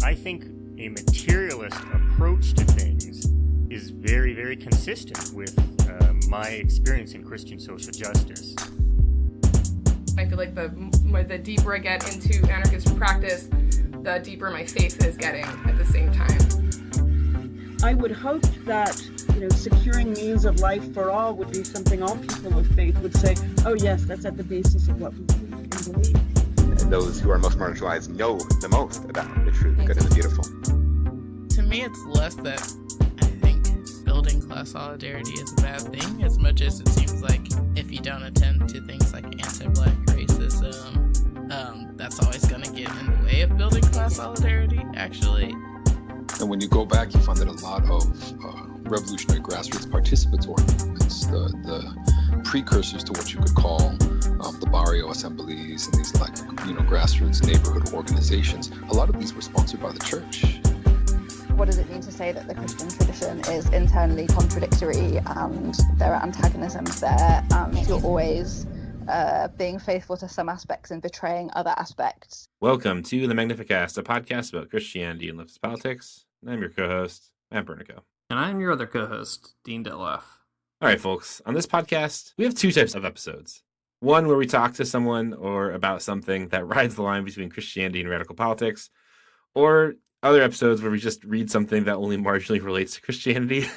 I think a materialist approach to things is very, very consistent with my experience in Christian social justice. I feel like the deeper I get into anarchist practice, the deeper my faith is getting at the same time. I would hope that, securing means of life for all would be something all people of faith would say, oh yes, that's at the basis of what we believe. Those who are most marginalized know the most about the true, the good, and the beautiful. To me, it's less that I think building class solidarity is a bad thing, as much as it seems like if you don't attend to things like anti-Black racism, that's always going to get in the way of building class solidarity, actually. And when you go back, you find that a lot of revolutionary grassroots participatory movements, the precursors to what you could call the barrio assemblies and these grassroots neighborhood organizations, a lot of these were sponsored by the church. What does it mean to say that the Christian tradition is internally contradictory and there are antagonisms there and you're always being faithful to some aspects and betraying other aspects? Welcome to the Magnificast, a podcast about Christianity and leftist politics. And I'm your co-host, Matt Bernico. And I'm your other co-host, Dean Detloff. All right, folks. On this podcast, we have two types of episodes. One where we talk to someone or about something that rides the line between Christianity and radical politics, or other episodes where we just read something that only marginally relates to Christianity.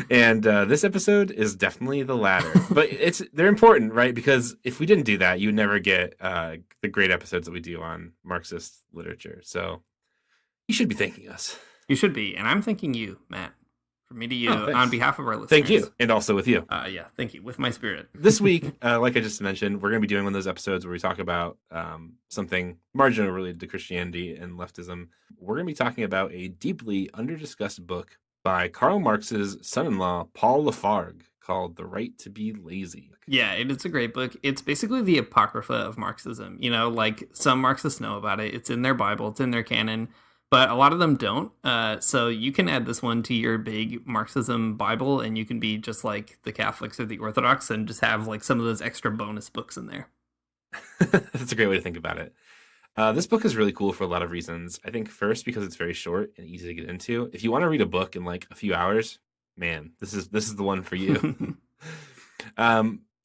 And this episode is definitely the latter. But they're important, right? Because if we didn't do that, you would never get the great episodes that we do on Marxist literature. So you should be thanking us. You should be. And I'm thanking you, Matt. From me to you, on behalf of our listeners. Thank you. And also with you. Yeah, thank you. With my spirit. This week, like I just mentioned, we're going to be doing one of those episodes where we talk about something marginal related to Christianity and leftism. We're going to be talking about a deeply under-discussed book by Karl Marx's son-in-law, Paul Lafargue, called The Right to be Lazy. Yeah, it's a great book. It's basically the Apocrypha of Marxism. Some Marxists know about it. It's in their Bible. It's in their canon. But a lot of them don't. So you can add this one to your big Marxism Bible, and you can be just like the Catholics or the Orthodox and just have some of those extra bonus books in there. That's a great way to think about it. This book is really cool for a lot of reasons. I think first because it's very short and easy to get into. If you want to read a book in a few hours, man, this is the one for you.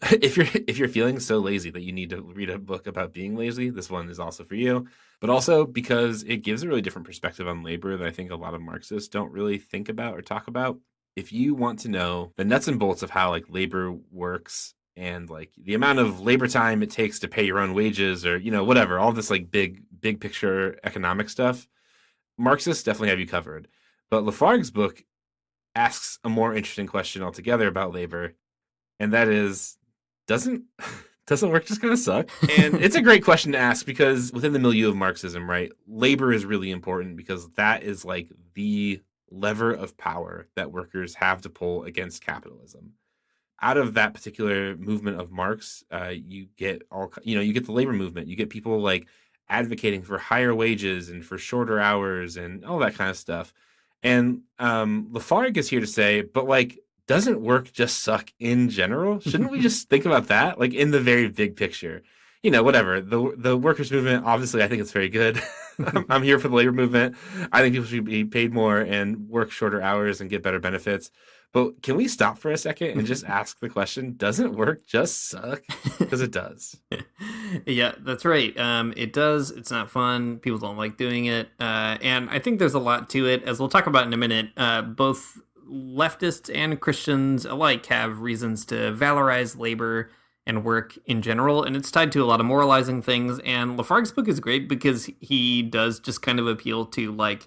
If you're feeling so lazy that you need to read a book about being lazy, this one is also for you. But also because it gives a really different perspective on labor that I think a lot of Marxists don't really think about or talk about. If you want to know the nuts and bolts of how labor works and the amount of labor time it takes to pay your own wages or whatever, all this big picture economic stuff, Marxists definitely have you covered. But Lafargue's book asks a more interesting question altogether about labor, and that is, doesn't work just kind of suck? And it's a great question to ask because within the milieu of Marxism, right, labor is really important because that is the lever of power that workers have to pull against capitalism. Out of that particular movement of Marx, you get you get the labor movement. You get people advocating for higher wages and for shorter hours and all that kind of stuff. And Lafargue is here to say, but doesn't work just suck in general? Shouldn't we just think about that? In the very big picture, whatever. The workers' movement, obviously, I think it's very good. I'm here for the labor movement. I think people should be paid more and work shorter hours and get better benefits. But can we stop for a second and just ask the question, doesn't work just suck? Because it does. Yeah, that's right. It does. It's not fun. People don't like doing it. And I think there's a lot to it, as we'll talk about in a minute. Both leftists and Christians alike have reasons to valorize labor and work in general, and it's tied to a lot of moralizing things. And Lafargue's book is great because he does just kind of appeal to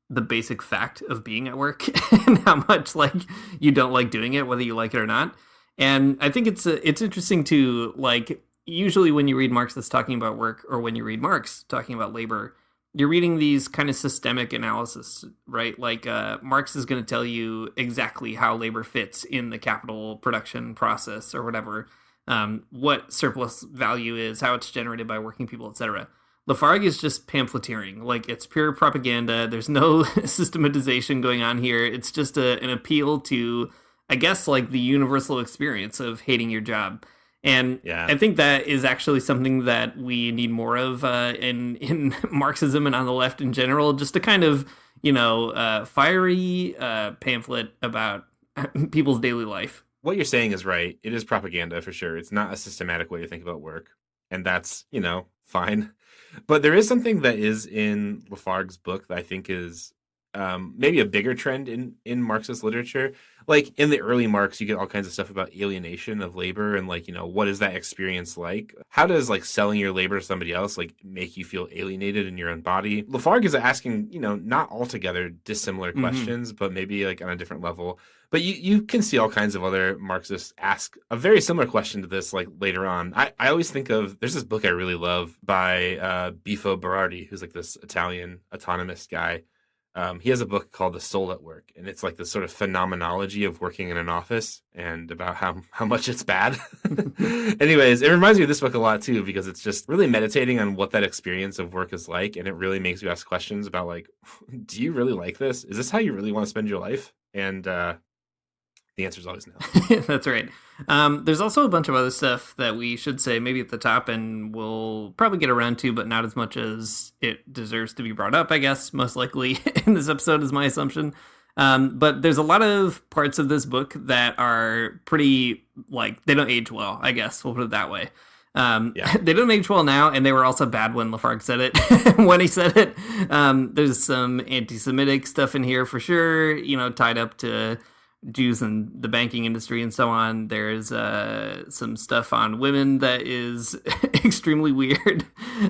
the basic fact of being at work and how much you don't like doing it, whether you like it or not. And I think it's interesting to usually when you read Marxists talking about work or when you read Marx talking about labor, you're reading these kind of systemic analysis, right? Marx is going to tell you exactly how labor fits in the capital production process or whatever, what surplus value is, how it's generated by working people, etc. Lafargue is just pamphleteering. It's pure propaganda. There's no systematization going on here. It's just an appeal to, I guess, the universal experience of hating your job. And Yeah. I think that is actually something that we need more of in Marxism and on the left in general, just a kind of, fiery pamphlet about people's daily life. What you're saying is right. It is propaganda for sure. It's not a systematic way to think about work. And that's, fine. But there is something that is in Lafargue's book that I think is maybe a bigger trend in Marxist literature. Like in the early Marx, you get all kinds of stuff about alienation of labor and like, what is that experience like? How does like selling your labor to somebody else like make you feel alienated in your own body? Lafargue is asking, not altogether dissimilar questions, but maybe like on a different level. But you can see all kinds of other Marxists ask a very similar question to this like later on. I always think of, there's this book I really love by Bifo Berardi, who's like this Italian autonomist guy. He has a book called The Soul at Work, and it's like this sort of phenomenology of working in an office and about how much it's bad. Anyways, it reminds me of this book a lot too, because it's just really meditating on what that experience of work is like, and it really makes you ask questions about like, do you really like this? Is this how you really want to spend your life? And the answer is always no. That's right. There's also a bunch of other stuff that we should say maybe at the top and we'll probably get around to, but not as much as it deserves to be brought up, I guess, most likely in this episode is my assumption. But there's a lot of parts of this book that are pretty, like, they don't age well, I guess. We'll put it that way. They don't age well now, and they were also bad when Lafargue said it. When he said it, there's some anti-Semitic stuff in here for sure, tied up to Jews and the banking industry and so on. There's some stuff on women that is extremely weird.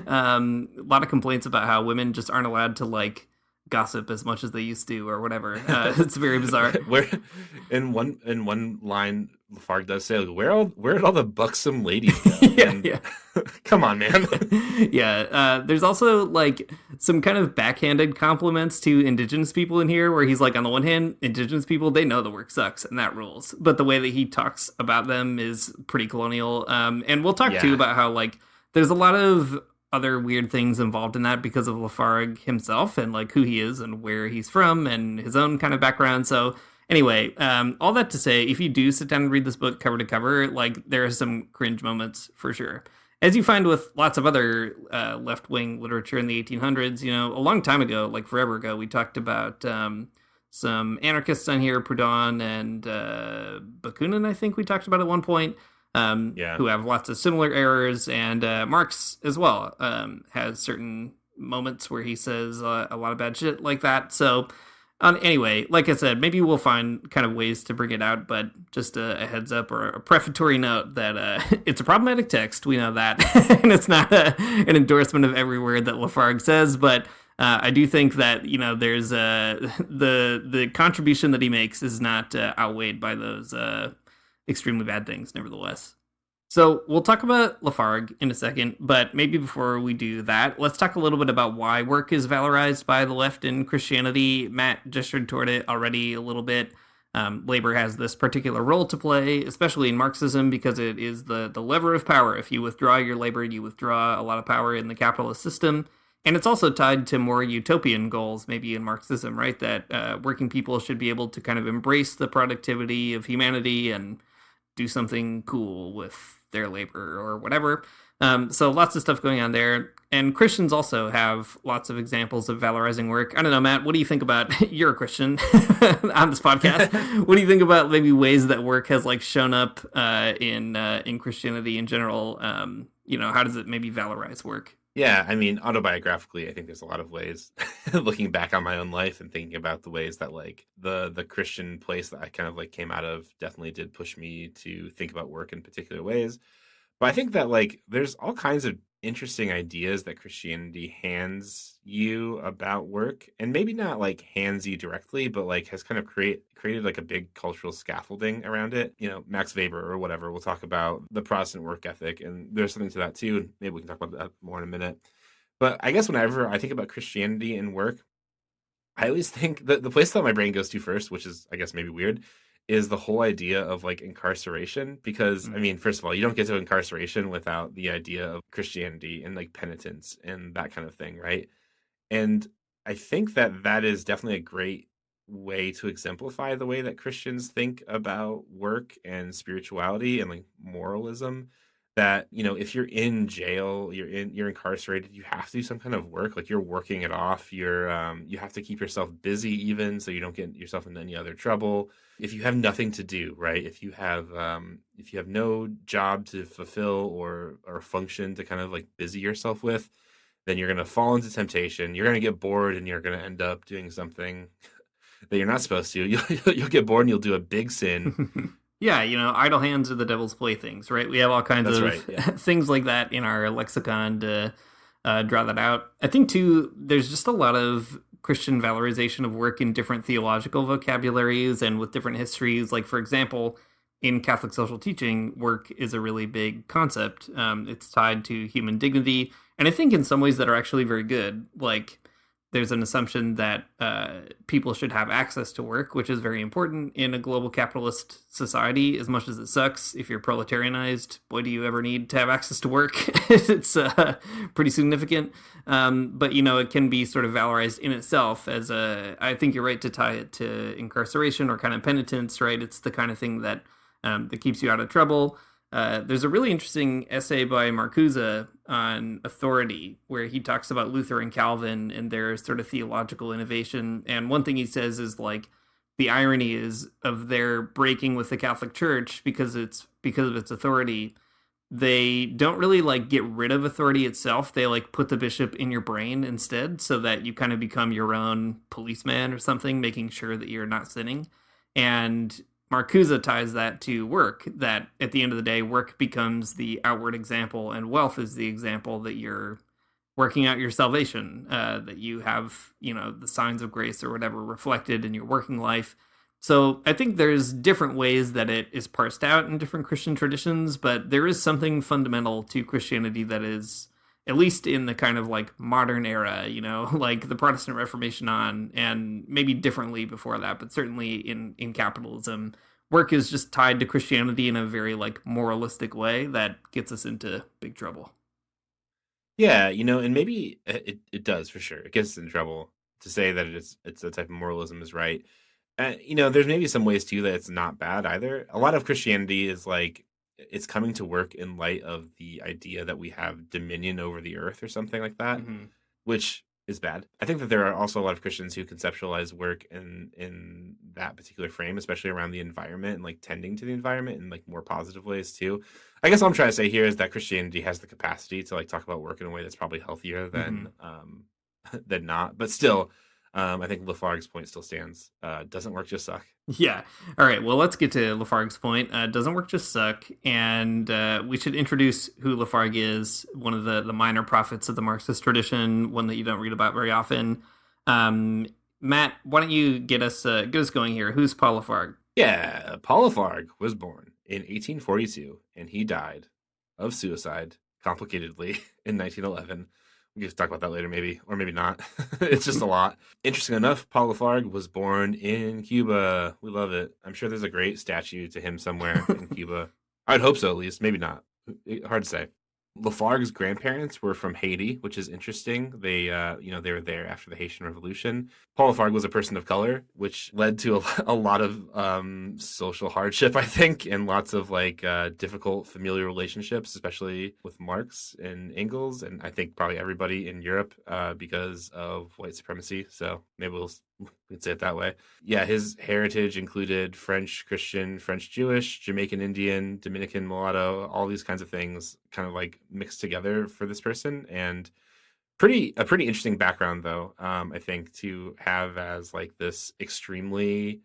A lot of complaints about how women just aren't allowed to like gossip as much as they used to or whatever. It's very bizarre. Where in one line Lafargue does say, like, where did all the buxom ladies go? Yeah. Come on, man. Yeah. There's also like some kind of backhanded compliments to indigenous people in here where he's like, on the one hand, indigenous people, they know the work sucks and that rules. But the way that he talks about them is pretty colonial. And we'll talk too about how like there's a lot of other weird things involved in that because of Lafargue himself and like who he is and where he's from and his own kind of background. So anyway, all that to say, if you do sit down and read this book cover to cover, like there are some cringe moments for sure. As you find with lots of other left-wing literature in the 1800s, a long time ago, like forever ago, we talked about some anarchists on here, Proudhon and Bakunin, I think we talked about at one point, who have lots of similar errors. And Marx as well has certain moments where he says a lot of bad shit like that. So anyway, like I said, maybe we'll find kind of ways to bring it out, but just a heads up or a prefatory note that it's a problematic text. We know that. And it's not an endorsement of every word that Lafargue says, but I do think that, there's the contribution that he makes is not outweighed by those extremely bad things, nevertheless. So we'll talk about Lafargue in a second, but maybe before we do that, let's talk a little bit about why work is valorized by the left in Christianity. Matt gestured toward it already a little bit. Labor has this particular role to play, especially in Marxism, because it is the lever of power. If you withdraw your labor, you withdraw a lot of power in the capitalist system. And it's also tied to more utopian goals, maybe in Marxism, right? That working people should be able to kind of embrace the productivity of humanity and do something cool with their labor or whatever. So lots of stuff going on there. And Christians also have lots of examples of valorizing work. I don't know, Matt, what do you think about, you're a Christian on this podcast. What do you think about maybe ways that work has like shown up in Christianity in general? How does it maybe valorize work? Yeah, I mean, autobiographically, I think there's a lot of ways, looking back on my own life and thinking about the ways that like the Christian place that I kind of like came out of definitely did push me to think about work in particular ways. But I think that like there's all kinds of interesting ideas that Christianity hands you about work, and maybe not like hands you directly, but like has kind of created like a big cultural scaffolding around it. Max Weber or whatever, we'll talk about the Protestant work ethic, and there's something to that too. And maybe we can talk about that more in a minute. But I guess whenever I think about Christianity and work, I always think that the place that my brain goes to first, which is I guess maybe weird, is the whole idea of like incarceration. Because I mean, first of all, you don't get to incarceration without the idea of Christianity and like penitence and that kind of thing, right? And I think that is definitely a great way to exemplify the way that Christians think about work and spirituality and like moralism. that, if you're in jail, you're incarcerated, you have to do some kind of work. Like, you're working it off. You have to keep yourself busy, even so you don't get yourself into any other trouble. If you have nothing to do, right? If you have no job to fulfill or function to kind of like busy yourself with, then you're going to fall into temptation. You're going to get bored, and you're going to end up doing something that you're not supposed to. You'll get bored, and you'll do a big sin. Yeah, idle hands are the devil's playthings, right? We have all kinds of things like that in our lexicon to draw that out. I think, too, there's just a lot of Christian valorization of work in different theological vocabularies and with different histories. Like, for example, in Catholic social teaching, work is a really big concept. It's tied to human dignity, and I think in some ways that are actually very good. Like, there's an assumption that people should have access to work, which is very important in a global capitalist society. As much as it sucks, if you're proletarianized, boy, do you ever need to have access to work. It's pretty significant. But, it can be sort of valorized in itself as I think you're right to tie it to incarceration or kind of penitence, right? It's the kind of thing that keeps you out of trouble. There's a really interesting essay by Marcuse on authority, where he talks about Luther and Calvin and their sort of theological innovation. And one thing he says is, like, the irony is of their breaking with the Catholic Church because of its authority. They don't really like get rid of authority itself. They like put the bishop in your brain instead, so that you kind of become your own policeman or something, making sure that you're not sinning. And Marcuse ties that to work, that at the end of the day, work becomes the outward example, and wealth is the example that you're working out your salvation, that you have, the signs of grace or whatever reflected in your working life. So I think there's different ways that it is parsed out in different Christian traditions, but there is something fundamental to Christianity that is, at least in the kind of like modern era, like the Protestant Reformation on, and maybe differently before that, but certainly in capitalism, work is just tied to Christianity in a very like moralistic way that gets us into big trouble. Yeah, and maybe it does for sure. It gets us in trouble to say that it's a type of moralism is right. There's maybe some ways too that it's not bad either. A lot of Christianity is like, it's coming to work in light of the idea that we have dominion over the earth or something like that, which is bad. I think that there are also a lot of Christians who conceptualize work in that particular frame, especially around the environment and like tending to the environment in like more positive ways too. I guess what I'm trying to say here is that Christianity has the capacity to like talk about work in a way that's probably healthier than than not. But still, I think Lafargue's point still stands. Doesn't work just suck. Yeah. All right. Well, let's get to Lafargue's point. Doesn't work just suck. And we should introduce who Lafargue is, one of the minor prophets of the Marxist tradition, one that you don't read about very often. Matt, why don't you get us going here? Who's Paul Lafargue? Yeah. Paul Lafargue was born in 1842, and he died of suicide, complicatedly, in 1911. We can talk about that later, maybe, or maybe not. It's just a lot. Interesting enough, Paul Lafargue was born in Cuba. We love it. I'm sure there's a great statue to him somewhere in Cuba. I'd hope so, at least. Maybe not. Hard to say. Lafargue's grandparents were from Haiti, which is interesting. They, they were there after the Haitian Revolution. Paul Lafargue was a person of color, which led to a lot of social hardship, I think, and lots of like difficult familial relationships, especially with Marx and Engels, and I think probably everybody in Europe because of white supremacy. So maybe we could say it that way. Yeah, his heritage included French Christian, French Jewish, Jamaican Indian, Dominican mulatto, all these kinds of things kind of like mixed together for this person. And a pretty interesting background though, I think, to have as like this extremely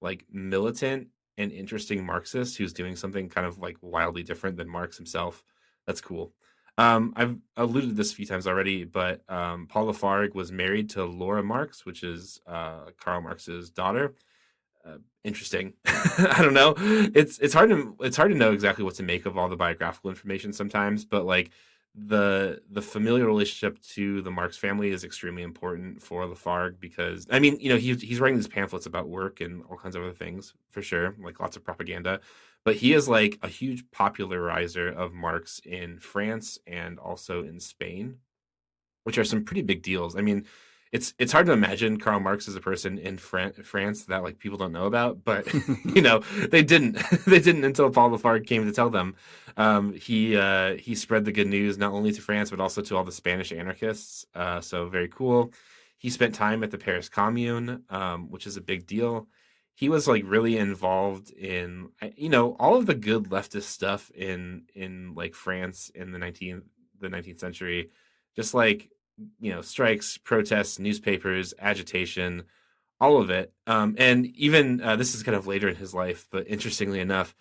like militant and interesting Marxist who's doing something kind of like wildly different than Marx himself. That's cool. I've alluded to this a few times already, but Paul Lafargue was married to Laura Marx, which is Karl Marx's daughter. Interesting. I don't know. It's hard to know exactly what to make of all the biographical information sometimes, but like the familial relationship to the Marx family is extremely important for Lafargue because I mean, he's writing these pamphlets about work and all kinds of other things for sure, like lots of propaganda. But he is like a huge popularizer of Marx in France and also in Spain, which are some pretty big deals. I mean, it's hard to imagine Karl Marx as a person in France that like people don't know about, but they didn't until Paul Lafargue came to tell them. He spread the good news not only to France but also to all the Spanish anarchists. So very cool. He spent time at the Paris Commune, which is a big deal. He was like really involved in all of the good leftist stuff in like France in the 19th century, just like strikes, protests, newspapers, agitation, all of it. And even this is kind of later in his life, but interestingly enough,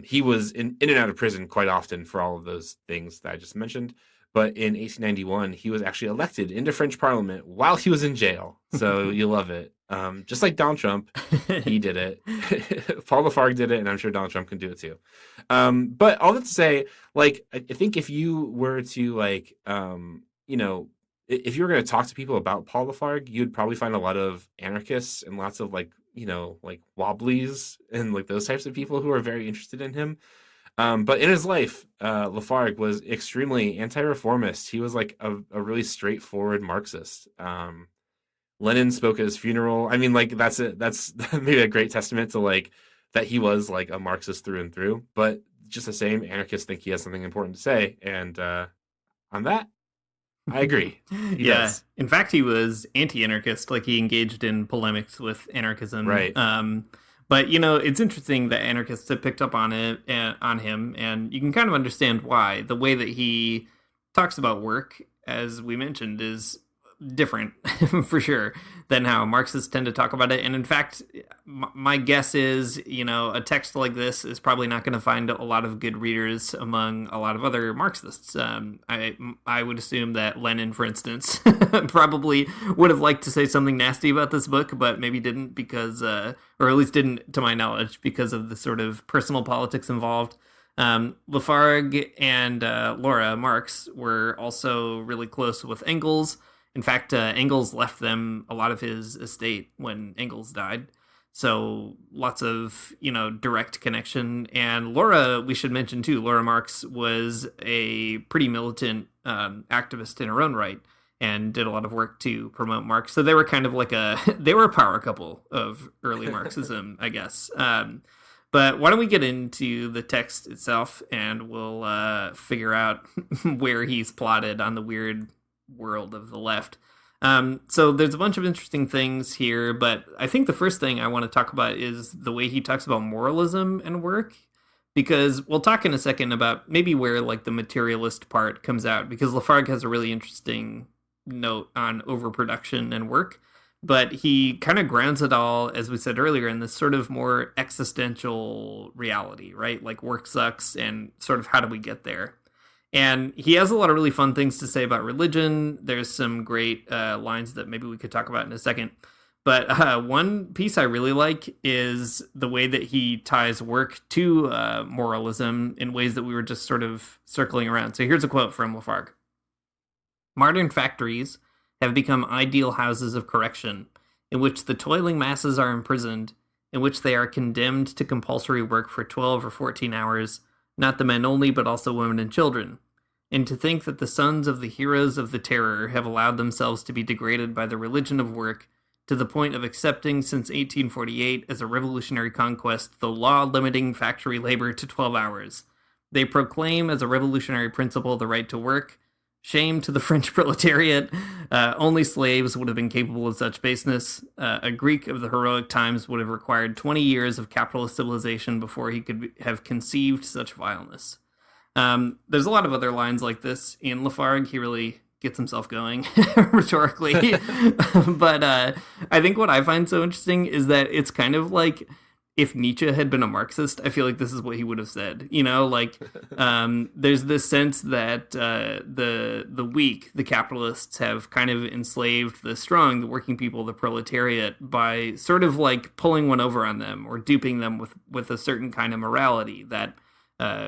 he was in and out of prison quite often for all of those things that I just mentioned. But in 1891, he was actually elected into French Parliament while he was in jail. So you love it. Just like Donald Trump, he did it. Paul Lafargue did it, and I'm sure Donald Trump can do it too. But all that to say, like, I think if you were to like, if you were going to talk to people about Paul Lafargue, you'd probably find a lot of anarchists and lots of like wobblies and like those types of people who are very interested in him. But in his life, Lafargue was extremely anti-reformist. He was like a really straightforward Marxist. Lenin spoke at his funeral. I mean, like that's maybe a great testament to like that he was like a Marxist through and through. But just the same, anarchists think he has something important to say, and on that, I agree. He does. In fact, he was anti-anarchist. Like he engaged in polemics with anarchism. Right. But it's interesting that anarchists have picked up on him, and you can kind of understand why. The way that he talks about work, as we mentioned, is different for sure than how Marxists tend to talk about it. And in fact, my guess is, a text like this is probably not going to find a lot of good readers among a lot of other Marxists. I would assume that Lenin, for instance, probably would have liked to say something nasty about this book, but maybe didn't because, or at least didn't to my knowledge, because of the sort of personal politics involved. Lafargue and Laura Marx were also really close with Engels. In fact, Engels left them a lot of his estate when Engels died. So lots of, direct connection. And Laura, we should mention too, Laura Marx was a pretty militant activist in her own right and did a lot of work to promote Marx. So they were kind of like they were a power couple of early Marxism, I guess. But why don't we get into the text itself and we'll figure out where he's plotted on the weird world of the left. So there's a bunch of interesting things here, but I think the first thing I want to talk about is the way he talks about moralism and work, because we'll talk in a second about maybe where like the materialist part comes out, because Lafargue has a really interesting note on overproduction and work, but he kind of grounds it all, as we said earlier, in this sort of more existential reality, right? Like work sucks and sort of how do we get there? And he has a lot of really fun things to say about religion. There's some great lines that maybe we could talk about in a second. But one piece I really like is the way that he ties work to moralism in ways that we were just sort of circling around. So here's a quote from Lafargue. "Modern factories have become ideal houses of correction, in which the toiling masses are imprisoned, in which they are condemned to compulsory work for 12 or 14 hours, not the men only, but also women and children. And to think that the sons of the heroes of the terror have allowed themselves to be degraded by the religion of work to the point of accepting since 1848 as a revolutionary conquest the law limiting factory labor to 12 hours. They proclaim as a revolutionary principle the right to work. Shame to the French proletariat. Only slaves would have been capable of such baseness. A Greek of the heroic times would have required 20 years of capitalist civilization before he could have conceived such vileness." There's a lot of other lines like this in Lafargue. He really gets himself going rhetorically. But I think what I find so interesting is that it's kind of like if Nietzsche had been a Marxist, I feel like this is what he would have said. There's this sense that the weak, the capitalists, have kind of enslaved the strong, the working people, the proletariat, by sort of like pulling one over on them or duping them with a certain kind of morality that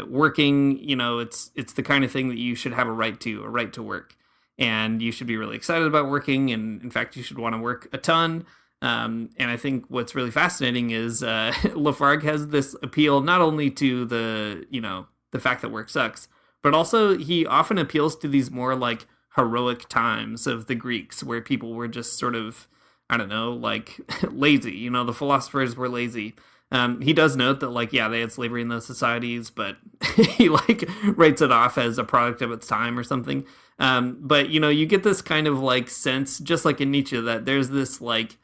working, it's the kind of thing that you should have a right to work. And you should be really excited about working. And in fact, you should want to work a ton. And I think what's really fascinating is Lafargue has this appeal not only to the fact that work sucks, but also he often appeals to these more like heroic times of the Greeks where people were just sort of, I don't know, like lazy. You know, the philosophers were lazy. He does note that, like, yeah, they had slavery in those societies, but he, like, writes it off as a product of its time or something. But, you know, you get this kind of, like, sense, just like in Nietzsche, that there's this, like,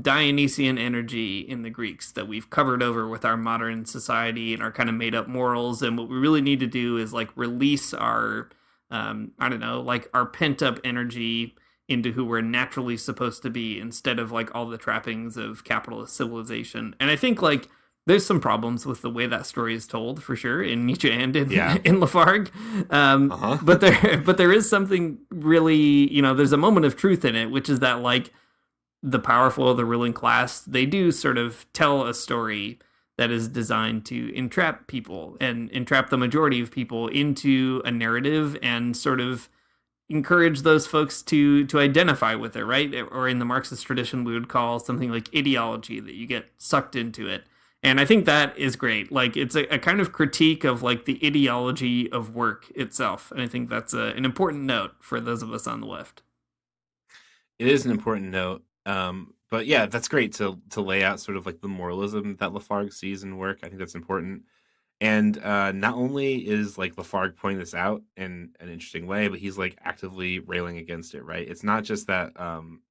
Dionysian energy in the Greeks that we've covered over with our modern society and our kind of made-up morals. And what we really need to do is, like, release our, I don't know, like, our pent-up energy into who we're naturally supposed to be instead of, like, all the trappings of capitalist civilization. And I think, like, there's some problems with the way that story is told, for sure, in Nietzsche and in Lafargue. But there is something really, you know, there's a moment of truth in it, which is that, like, the powerful, the ruling class, they do sort of tell a story that is designed to entrap people and entrap the majority of people into a narrative and sort of encourage those folks to identify with it, right? Or in the Marxist tradition, we would call something like ideology, that you get sucked into it. And I think that is great. Like, it's a kind of critique of, like, the ideology of work itself. And I think that's an important note for those of us on the left. It is an important note. But yeah, that's great to lay out sort of like the moralism that Lafargue sees in work. I think that's important. And not only is like Lafargue pointing this out in an interesting way, but he's like actively railing against it, right? It's not just that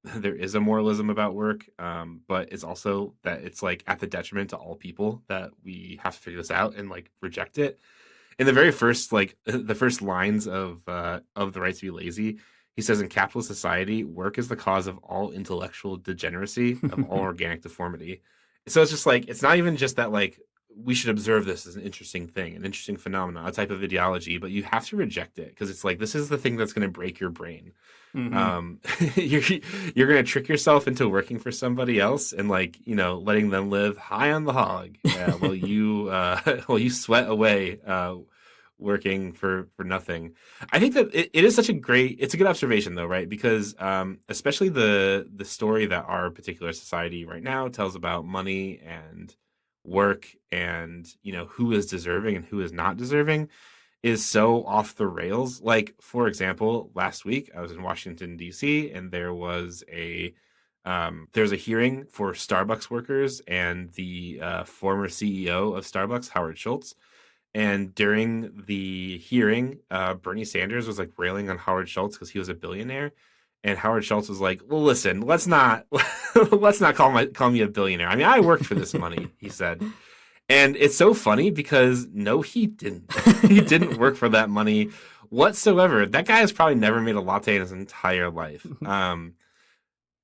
there is a moralism about work, but it's also that it's like at the detriment to all people that we have to figure this out and like reject it. In the very first, like the first lines of The Right to Be Lazy, he says, in capitalist society, work is the cause of all intellectual degeneracy, of all organic deformity. So it's just like, it's not even just that like we should observe this as an interesting thing, an interesting phenomenon, a type of ideology, but you have to reject it because it's like, this is the thing that's going to break your brain. Mm-hmm. You're going to trick yourself into working for somebody else and like, you know, letting them live high on the hog while you sweat away working for nothing. I think that it is such it's a good observation though, right? Because especially the story that our particular society right now tells about money and work and, you know, who is deserving and who is not deserving is so off the rails. Like, for example, last week I was in Washington, D.C., and there was a hearing for Starbucks workers and the former CEO of Starbucks, Howard Schultz. And during the hearing, Bernie Sanders was like railing on Howard Schultz because he was a billionaire. And Howard Schultz was like, well, listen, let's not call me a billionaire. I mean, I worked for this money, he said. And it's so funny because no, he didn't. He didn't work for that money whatsoever. That guy has probably never made a latte in his entire life.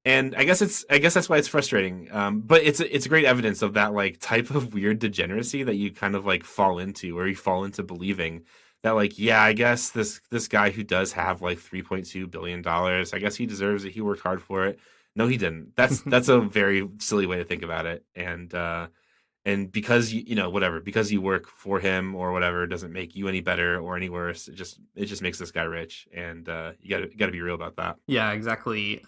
And I guess that's why it's frustrating. But it's great evidence of that like type of weird degeneracy that you kind of like fall into, or you fall into believing that like, yeah, I guess this guy who does have like $3.2 billion, I guess he deserves it. He worked hard for it. No, he didn't. That's a very silly way to think about it. And because because you work for him or whatever doesn't make you any better or any worse. It just makes this guy rich, and you gotta be real about that. Yeah, exactly.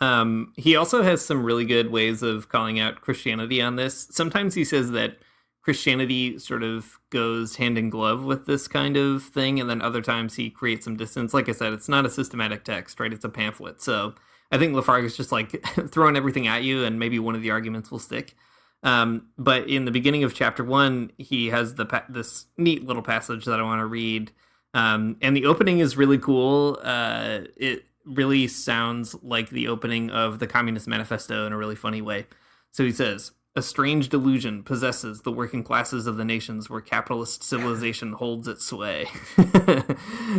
He also has some really good ways of calling out Christianity on this. Sometimes he says that Christianity sort of goes hand in glove with this kind of thing, and then other times he creates some distance. Like I said, it's not a systematic text, right? It's a pamphlet. So I think Lafargue is just like throwing everything at you, and maybe one of the arguments will stick. But in the beginning of chapter 1, he has this neat little passage that I want to read. And the opening is really cool. It really sounds like the opening of the Communist Manifesto in a really funny way. So he says, "A strange delusion possesses the working classes of the nations where capitalist civilization holds its sway."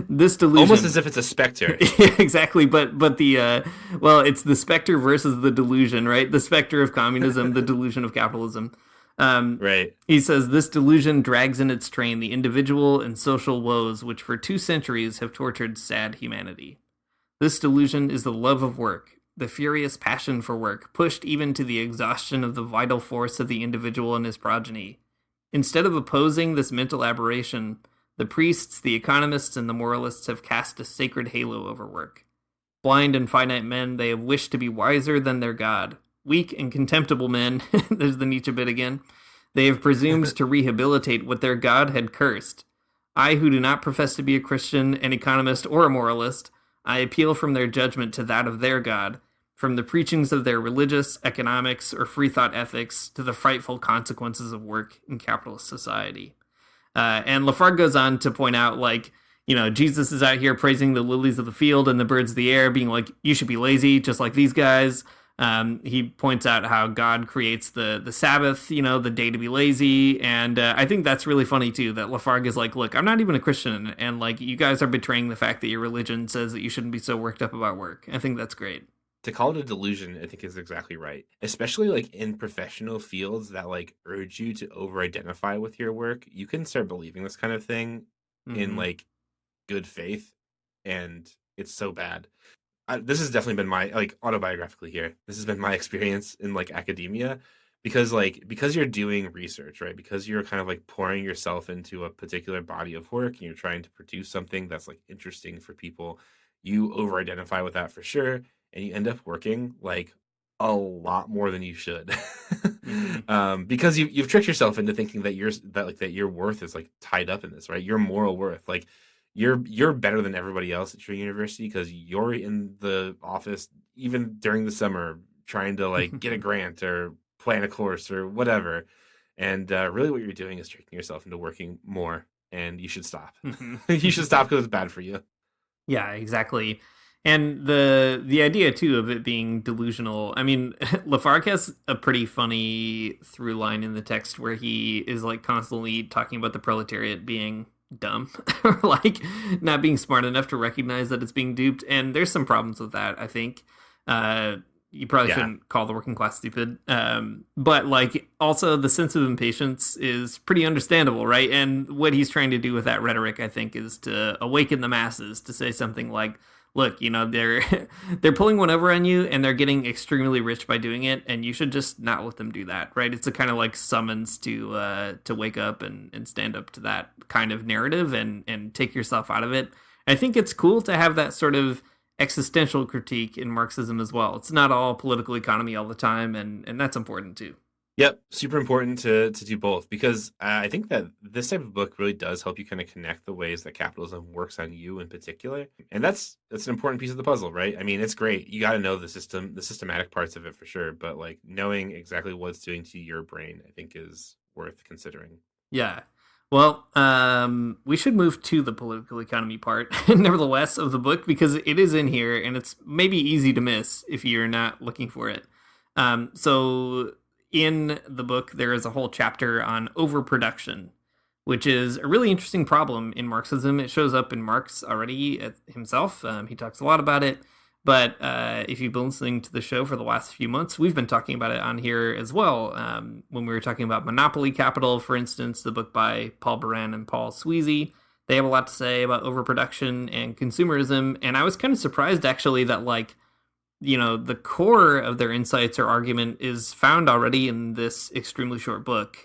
This delusion, almost as if it's a specter. Yeah, exactly. But it's the specter versus the delusion, right? The specter of communism, the delusion of capitalism. Right. He says, "This delusion drags in its train the individual and social woes which for 2 centuries have tortured sad humanity. This delusion is the love of work, the furious passion for work, pushed even to the exhaustion of the vital force of the individual and his progeny. Instead of opposing this mental aberration, the priests, the economists, and the moralists have cast a sacred halo over work. Blind and finite men, they have wished to be wiser than their God. Weak and contemptible men," there's the Nietzsche bit again, "they have presumed to rehabilitate what their God had cursed. I, who do not profess to be a Christian, an economist, or a moralist, I appeal from their judgment to that of their God, from the preachings of their religious, economics, or free thought ethics to the frightful consequences of work in capitalist society. And Lafargue goes on to point out, like, Jesus is out here praising the lilies of the field and the birds of the air, being like, you should be lazy, just like these guys. He points out how God creates the Sabbath, the day to be lazy. And I think that's really funny, too, that Lafargue is like, look, I'm not even a Christian. And, like, you guys are betraying the fact that your religion says that you shouldn't be so worked up about work. I think that's great. To call it a delusion, I think is exactly right. Especially like in professional fields that like urge you to over-identify with your work, you can start believing this kind of thing in like good faith, and it's so bad. This has definitely been my, like, autobiographically here, this has been my experience in like academia, because you're doing research, right? Because you're kind of like pouring yourself into a particular body of work and you're trying to produce something that's like interesting for people, you over-identify with that for sure. And you end up working like a lot more than you should, because you've tricked yourself into thinking that your worth is like tied up in this, right? Your moral worth, like you're better than everybody else at your university because you're in the office even during the summer trying to like get a grant or plan a course or whatever, and really what you're doing is tricking yourself into working more, and you should stop. You should stop because it's bad for you. Yeah, exactly. And the idea, too, of it being delusional, I mean, Lafargue has a pretty funny through line in the text where he is, like, constantly talking about the proletariat being dumb, or, like, not being smart enough to recognize that it's being duped. And there's some problems with that, I think. You probably shouldn't call the working class stupid. But, like, also the sense of impatience is pretty understandable, right? And what he's trying to do with that rhetoric, I think, is to awaken the masses to say something like, look, they're pulling one over on you and they're getting extremely rich by doing it, and you should just not let them do that, right? It's a kind of like summons to wake up and stand up to that kind of narrative and take yourself out of it. I think it's cool to have that sort of existential critique in Marxism as well. It's not all political economy all the time, and that's important too. Yep, super important to do both, because I think that this type of book really does help you kind of connect the ways that capitalism works on you in particular. And that's an important piece of the puzzle, right? I mean, it's great. You got to know the systematic parts of it for sure. But like knowing exactly what it's doing to your brain, I think is worth considering. Yeah. Well, we should move to the political economy part, nevertheless, of the book, because it is in here and it's maybe easy to miss if you're not looking for it. So in the book, there is a whole chapter on overproduction, which is a really interesting problem in Marxism. It shows up in Marx already himself. He talks a lot about it. But if you've been listening to the show for the last few months, we've been talking about it on here as well. When we were talking about Monopoly Capital, for instance, the book by Paul Baran and Paul Sweezy, they have a lot to say about overproduction and consumerism. And I was kind of surprised, actually, that the core of their insights or argument is found already in this extremely short book.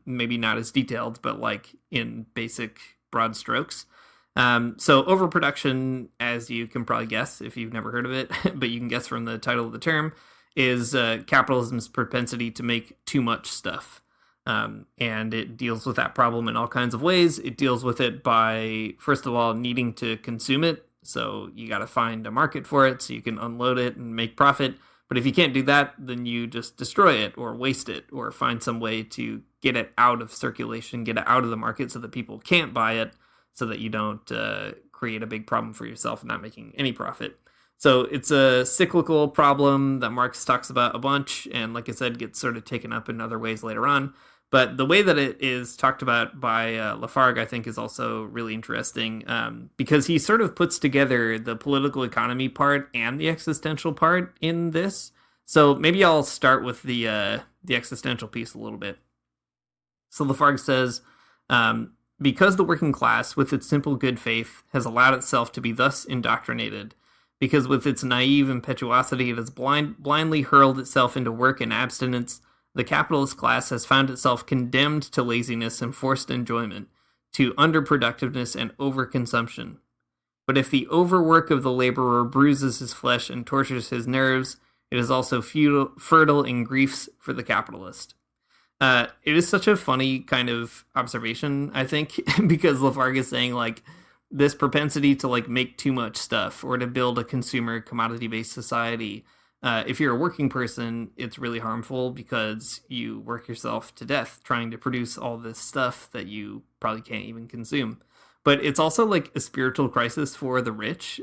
Maybe not as detailed, but like in basic broad strokes. So overproduction, as you can probably guess if you've never heard of it, but you can guess from the title of the term, is capitalism's propensity to make too much stuff. And it deals with that problem in all kinds of ways. It deals with it by, first of all, needing to consume it. So you got to find a market for it so you can unload it and make profit. But if you can't do that, then you just destroy it or waste it or find some way to get it out of circulation, get it out of the market so that people can't buy it, so that you don't create a big problem for yourself not making any profit. So it's a cyclical problem that Marx talks about a bunch, and like I said, gets sort of taken up in other ways later on. But the way that it is talked about by Lafargue, I think, is also really interesting because he sort of puts together the political economy part and the existential part in this. So maybe I'll start with the existential piece a little bit. So Lafargue says, because the working class, with its simple good faith, has allowed itself to be thus indoctrinated, because with its naive impetuosity it has blindly hurled itself into work and abstinence, the capitalist class has found itself condemned to laziness and forced enjoyment, to underproductiveness and overconsumption. But if the overwork of the laborer bruises his flesh and tortures his nerves, it is also fertile in griefs for the capitalist. It is such a funny kind of observation, I think, because Lafargue is saying, like, this propensity to like make too much stuff or to build a consumer commodity-based society. If you're a working person, it's really harmful because you work yourself to death trying to produce all this stuff that you probably can't even consume. But it's also like a spiritual crisis for the rich,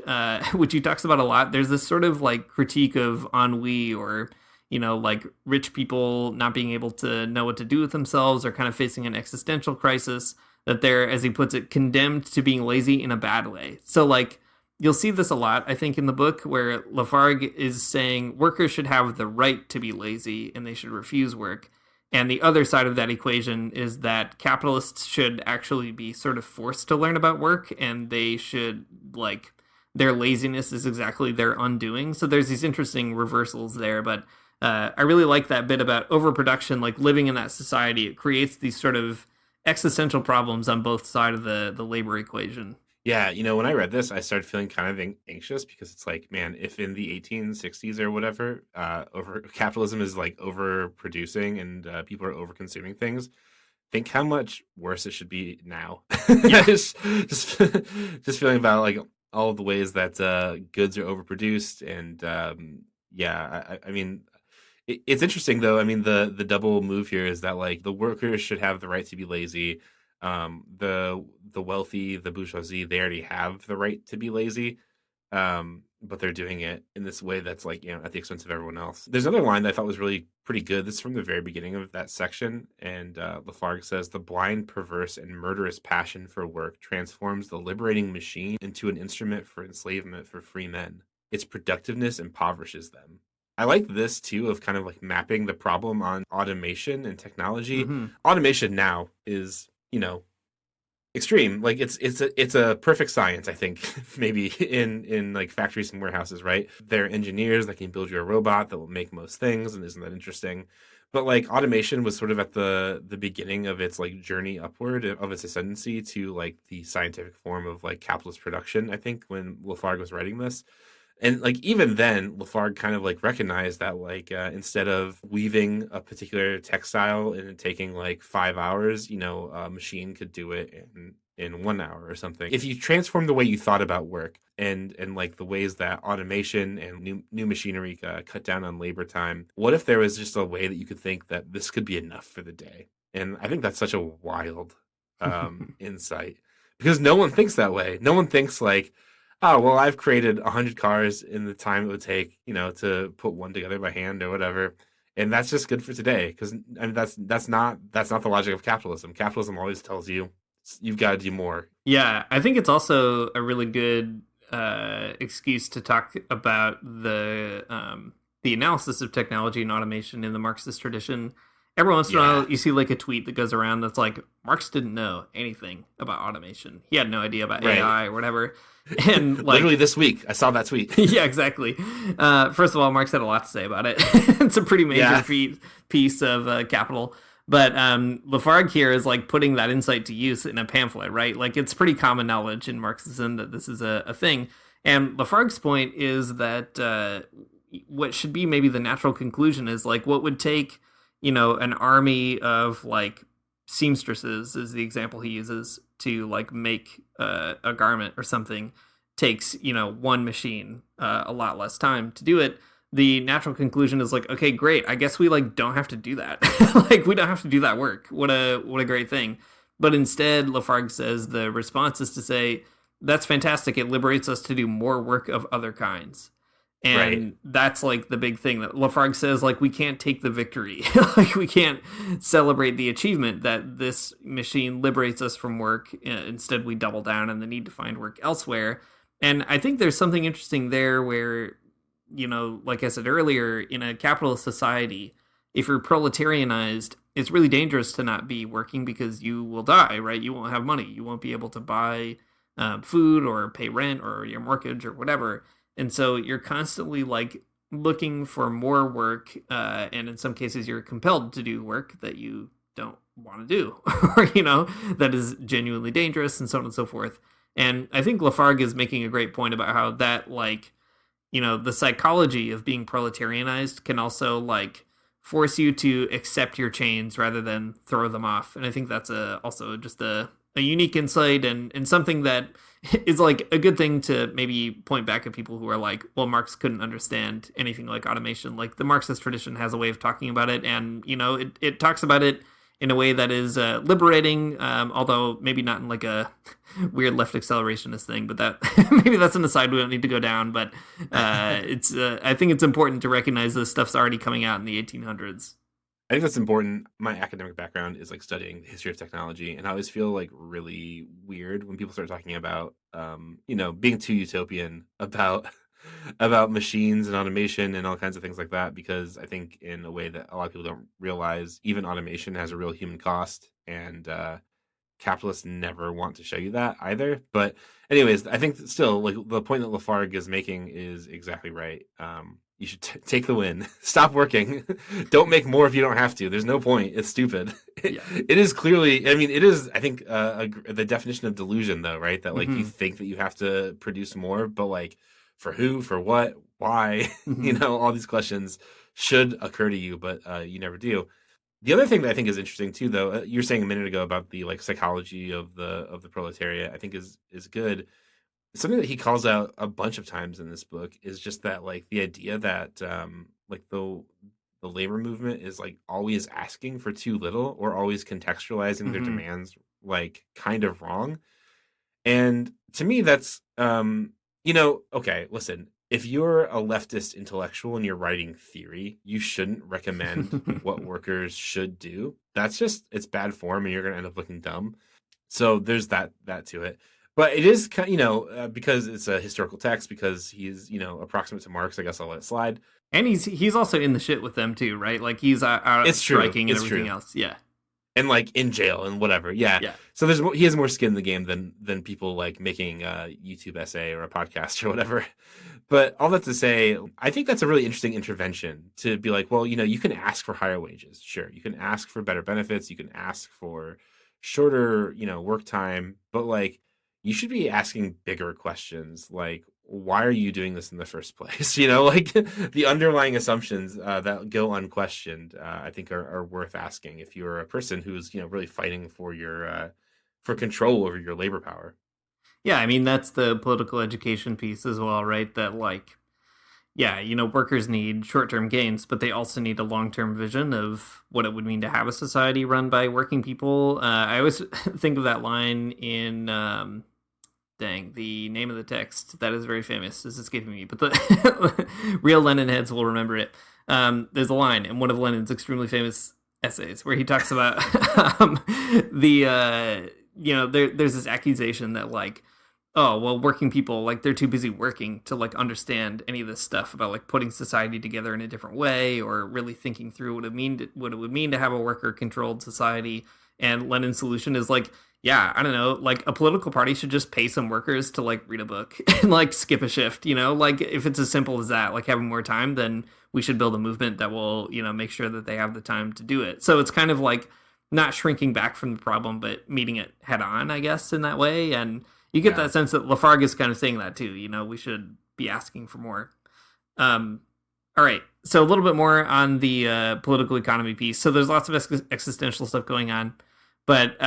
which he talks about a lot. There's this sort of like critique of ennui, or, you know, like rich people not being able to know what to do with themselves, or kind of facing an existential crisis, that they're, as he puts it, condemned to being lazy in a bad way. So like, you'll see this a lot, I think, in the book, where Lafargue is saying workers should have the right to be lazy and they should refuse work. And the other side of that equation is that capitalists should actually be sort of forced to learn about work, and they should, like, their laziness is exactly their undoing. So there's these interesting reversals there. But I really like that bit about overproduction, like living in that society. It creates these sort of existential problems on both sides of the labor equation. Yeah, you know, when I read this, I started feeling kind of anxious, because it's like, man, if in the 1860s or whatever, over capitalism is like overproducing and people are overconsuming things, think how much worse it should be now. Yeah. just just feeling about like all of the ways that goods are overproduced, and I mean, it's interesting though. I mean, the double move here is that like the workers should have the right to be lazy. The wealthy, the bourgeoisie, they already have the right to be lazy, but they're doing it in this way that's like, you know, at the expense of everyone else. There's another line that I thought was really pretty good. This is from the very beginning of that section, and Lafargue says, "The blind, perverse, and murderous passion for work transforms the liberating machine into an instrument for enslavement for free men. Its productiveness impoverishes them." I like this too, of kind of like mapping the problem on automation and technology. Mm-hmm. Automation now is, you know, extreme. Like it's a perfect science, I think, maybe in like factories and warehouses, right? There are engineers that can build you a robot that will make most things, and isn't that interesting? But like automation was sort of at the beginning of its like journey upward of its ascendancy to like the scientific form of like capitalist production, I think, when Lafargue was writing this. And like even then, Lafargue kind of like recognized that like instead of weaving a particular textile and it taking like 5 hours, you know, a machine could do it in 1 hour or something. If you transform the way you thought about work and like the ways that automation and new machinery cut down on labor time, what if there was just a way that you could think that this could be enough for the day? And I think that's such a wild insight, because no one thinks that way. No one thinks like, oh, well, I've created 100 cars in the time it would take, you know, to put one together by hand or whatever, and that's just good for today. Because I mean, that's not the logic of capitalism. Capitalism always tells you you've got to do more. Yeah, I think it's also a really good excuse to talk about the analysis of technology and automation in the Marxist tradition. Every once in a while, you see like a tweet that goes around that's like, Marx didn't know anything about automation. He had no idea about AI or whatever. And like, literally this week, I saw that tweet. Yeah, exactly. First of all, Marx had a lot to say about it. It's a pretty major piece of Capital. But Lafargue here is like putting that insight to use in a pamphlet, right? Like it's pretty common knowledge in Marxism that this is a thing. And Lafargue's point is that what should be maybe the natural conclusion is like what would take, you know, an army of like seamstresses is the example he uses to like make a garment or something takes, you know, one machine a lot less time to do it. The natural conclusion is like, okay, great. I guess we like don't have to do that. Like we don't have to do that work. What a great thing. But instead, Lafargue says the response is to say, that's fantastic. It liberates us to do more work of other kinds. And that's like the big thing that Lafargue says, like, we can't take the victory. Like we can't celebrate the achievement that this machine liberates us from work. Instead, we double down on the need to find work elsewhere. And I think there's something interesting there where, you know, like I said earlier, in a capitalist society, if you're proletarianized, it's really dangerous to not be working because you will die, right? You won't have money. You won't be able to buy food or pay rent or your mortgage or whatever. And so you're constantly like looking for more work. And in some cases, you're compelled to do work that you don't want to do, or, you know, that is genuinely dangerous and so on and so forth. And I think Lafargue is making a great point about how that, like, you know, the psychology of being proletarianized can also like force you to accept your chains rather than throw them off. And I think that's also just a a unique insight and something that is like a good thing to maybe point back at people who are like, well, Marx couldn't understand anything like automation. Like the Marxist tradition has a way of talking about it, and it talks about it in a way that is liberating, although maybe not in like a weird left accelerationist thing, but that maybe that's an aside we don't need to go down. But it's I think it's important to recognize this stuff's already coming out in the 1800s. I think that's important. My academic background is like studying the history of technology, and I always feel like really weird when people start talking about, being too utopian about machines and automation and all kinds of things like that. Because I think in a way that a lot of people don't realize, even automation has a real human cost, and capitalists never want to show you that either. But anyways, I think that still, like, the point that Lafargue is making is exactly right. You should take the win. Stop working. Don't make more if you don't have to. There's no point. It's stupid. Yeah. It is clearly, I mean, it is, I think, the definition of delusion, though, right? That, like, you think that you have to produce more, but, like, for who, for what, why, all these questions should occur to you, but you never do. The other thing that I think is interesting, too, though, you were saying a minute ago about the, like, psychology of the proletariat, I think is good. Something that he calls out a bunch of times in this book is just that, like, the idea that like the labor movement is like always asking for too little or always contextualizing their demands like kind of wrong. And to me, that's okay, listen, if you're a leftist intellectual and you're writing theory, you shouldn't recommend what workers should do. That's just, it's bad form, and you're going to end up looking dumb. So there's that to it. But it is, because it's a historical text, because he's, approximate to Marx, I guess I'll let it slide. And he's also in the shit with them too, right? Like he's out striking and everything else. Yeah. And like in jail and whatever. Yeah. So he has more skin in the game than people like making a YouTube essay or a podcast or whatever. But all that to say, I think that's a really interesting intervention to be like, well, you can ask for higher wages. Sure. You can ask for better benefits. You can ask for shorter, work time. But like, you should be asking bigger questions, like, why are you doing this in the first place? Like the underlying assumptions that go unquestioned, I think are worth asking if you're a person who's, really fighting for your for control over your labor power. Yeah, I mean, that's the political education piece as well, right? That like, yeah, workers need short-term gains, but they also need a long-term vision of what it would mean to have a society run by working people. I always think of that line in... the name of the text that is very famous is escaping me, but the real Lenin heads will remember it. There's a line in one of Lenin's extremely famous essays where he talks about there's this accusation that like, oh, well, working people, like they're too busy working to like understand any of this stuff about like putting society together in a different way or really thinking through what it would mean to have a worker controlled society. And Lenin's solution is like, yeah, I don't know, like a political party should just pay some workers to like read a book and like skip a shift, like if it's as simple as that, like having more time, then we should build a movement that will, make sure that they have the time to do it. So it's kind of like not shrinking back from the problem, but meeting it head on, I guess, in that way. And you get that sense that Lafargue is kind of saying that too, we should be asking for more. All right. So a little bit more on the political economy piece. So there's lots of existential stuff going on. But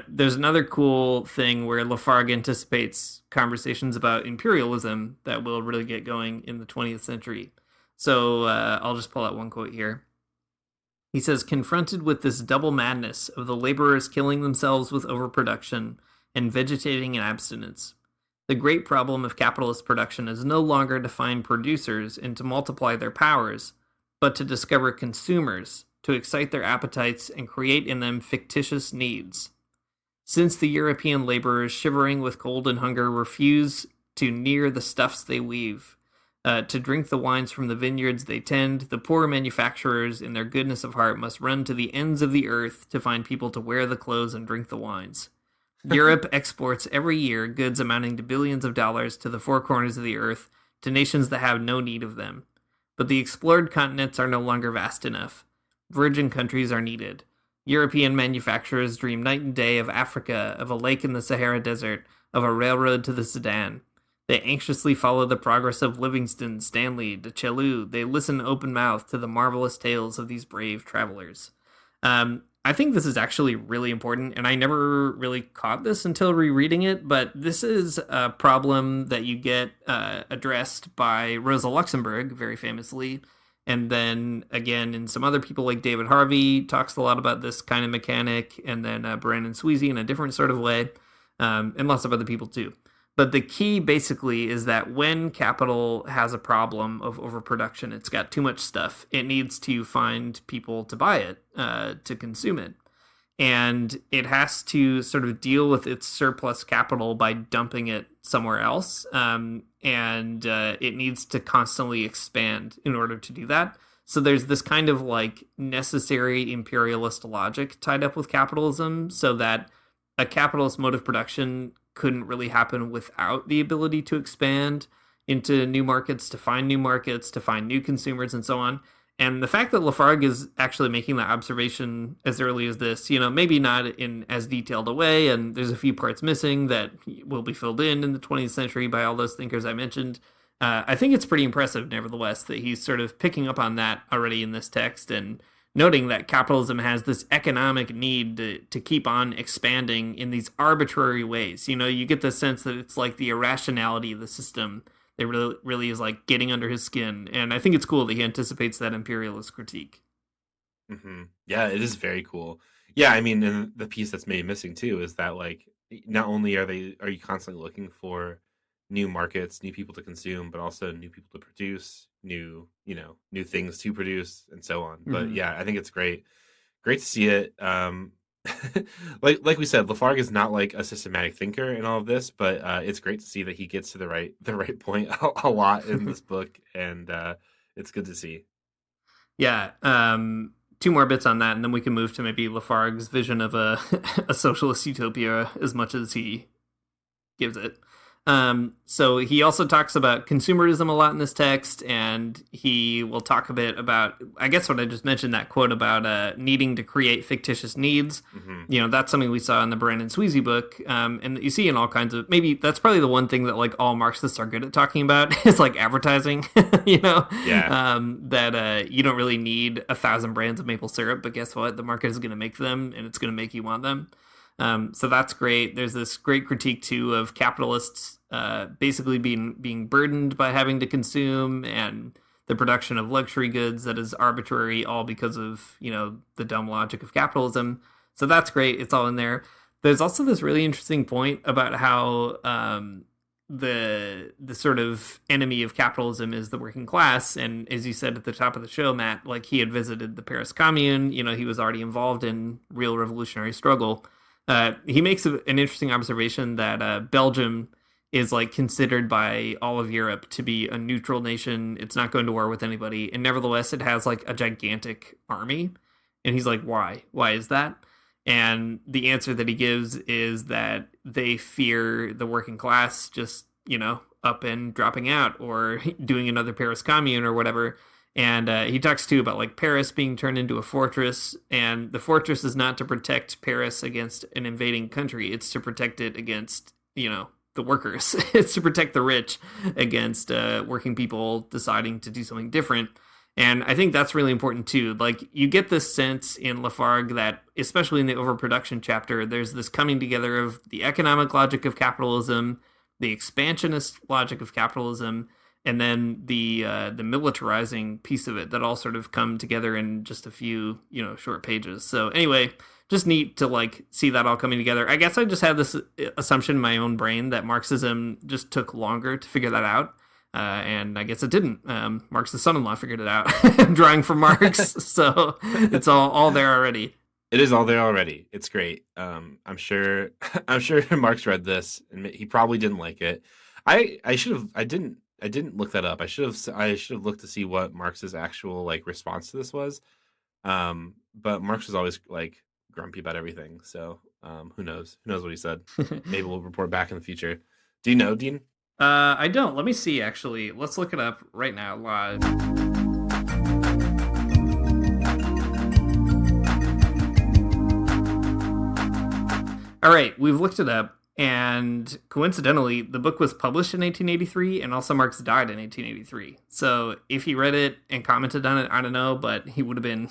there's another cool thing where Lafargue anticipates conversations about imperialism that will really get going in the 20th century. So I'll just pull out one quote here. He says, confronted with this double madness of the laborers killing themselves with overproduction and vegetating in abstinence, the great problem of capitalist production is no longer to find producers and to multiply their powers, but to discover consumers, to excite their appetites and create in them fictitious needs. Since the European laborers, shivering with cold and hunger, refuse to near the stuffs they weave, to drink the wines from the vineyards they tend, the poor manufacturers, in their goodness of heart, must run to the ends of the earth to find people to wear the clothes and drink the wines. Europe exports every year goods amounting to billions of dollars to the four corners of the earth, to nations that have no need of them. But the explored continents are no longer vast enough. Virgin countries are needed. European manufacturers dream night and day of Africa, of a lake in the Sahara Desert, of a railroad to the Sudan. They anxiously follow the progress of Livingston, Stanley, de Chaillu. They listen open-mouthed to the marvelous tales of these brave travelers. I think this is actually really important, and I never really caught this until rereading it, but this is a problem that you get addressed by Rosa Luxemburg, very famously, and then again in some other people like David Harvey talks a lot about this kind of mechanic, and then Brandon Sweezy in a different sort of way, and lots of other people too. But the key basically is that when capital has a problem of overproduction, it's got too much stuff, it needs to find people to buy it, to consume it. And it has to sort of deal with its surplus capital by dumping it somewhere else. And it needs to constantly expand in order to do that. So there's this kind of like necessary imperialist logic tied up with capitalism, so that a capitalist mode of production couldn't really happen without the ability to expand into new markets, to find new consumers, and so on. And the fact that Lafargue is actually making that observation as early as this, maybe not in as detailed a way, and there's a few parts missing that will be filled in the 20th century by all those thinkers I mentioned. I think it's pretty impressive, nevertheless, that he's sort of picking up on that already in this text and noting that capitalism has this economic need to keep on expanding in these arbitrary ways. You get the sense that it's like the irrationality of the system that really is like getting under his skin. And I think it's cool that he anticipates that imperialist critique. Mm-hmm. Yeah, it is very cool. Yeah, I mean, and the piece that's maybe missing too is that like not only are you constantly looking for new markets, new people to consume, but also new people to produce, new things to produce, and so on. But yeah, I think it's great to see it. Like we said, Lafargue is not like a systematic thinker in all of this, but it's great to see that he gets to the right point a lot in this book, and it's good to see. Yeah. Two more bits on that, and then we can move to maybe Lafargue's vision of a socialist utopia as much as he gives it. So he also talks about consumerism a lot in this text, and he will talk a bit about, I guess what I just mentioned, that quote about needing to create fictitious needs. Mm-hmm. That's something we saw in the Brandon Sweezy book, and you see in all kinds of, maybe that's probably the one thing that like all Marxists are good at talking about is like advertising, Yeah. That you don't really need 1,000 brands of maple syrup, but guess what? The market is going to make them, and it's going to make you want them. So that's great. There's this great critique too of capitalists basically being burdened by having to consume, and the production of luxury goods that is arbitrary, all because of the dumb logic of capitalism. So that's great. It's all in there. There's also this really interesting point about how the sort of enemy of capitalism is the working class. And as you said at the top of the show, Matt, like he had visited the Paris Commune. He was already involved in real revolutionary struggle. He makes an interesting observation that Belgium is like considered by all of Europe to be a neutral nation. It's not going to war with anybody, and nevertheless it has like a gigantic army. And he's like, why? Why is that? And the answer that he gives is that they fear the working class just, up and dropping out or doing another Paris Commune or whatever. And he talks too about like Paris being turned into a fortress, and the fortress is not to protect Paris against an invading country. It's to protect it against, the workers. It's to protect the rich against working people deciding to do something different. And I think that's really important too. Like you get this sense in Lafargue that, especially in the overproduction chapter, there's this coming together of the economic logic of capitalism, the expansionist logic of capitalism, and then the militarizing piece of it that all sort of come together in just a few, short pages. So anyway, just neat to like see that all coming together. I guess I just had this assumption in my own brain that Marxism just took longer to figure that out. And I guess it didn't. Marx's son-in-law figured it out, drawing from Marx. So it's all there already. It is all there already. It's great. I'm sure Marx read this and he probably didn't like it. I didn't look that up. I should have looked to see what Marx's actual like response to this was. But Marx was always like grumpy about everything. So who knows? Who knows what he said? Maybe we'll report back in the future. Do you know, Dean? I don't. Let me see, actually. Let's look it up right now live. All right, we've looked it up. And coincidentally, the book was published in 1883, and also Marx died in 1883. So if he read it and commented on it, I don't know, but he would have been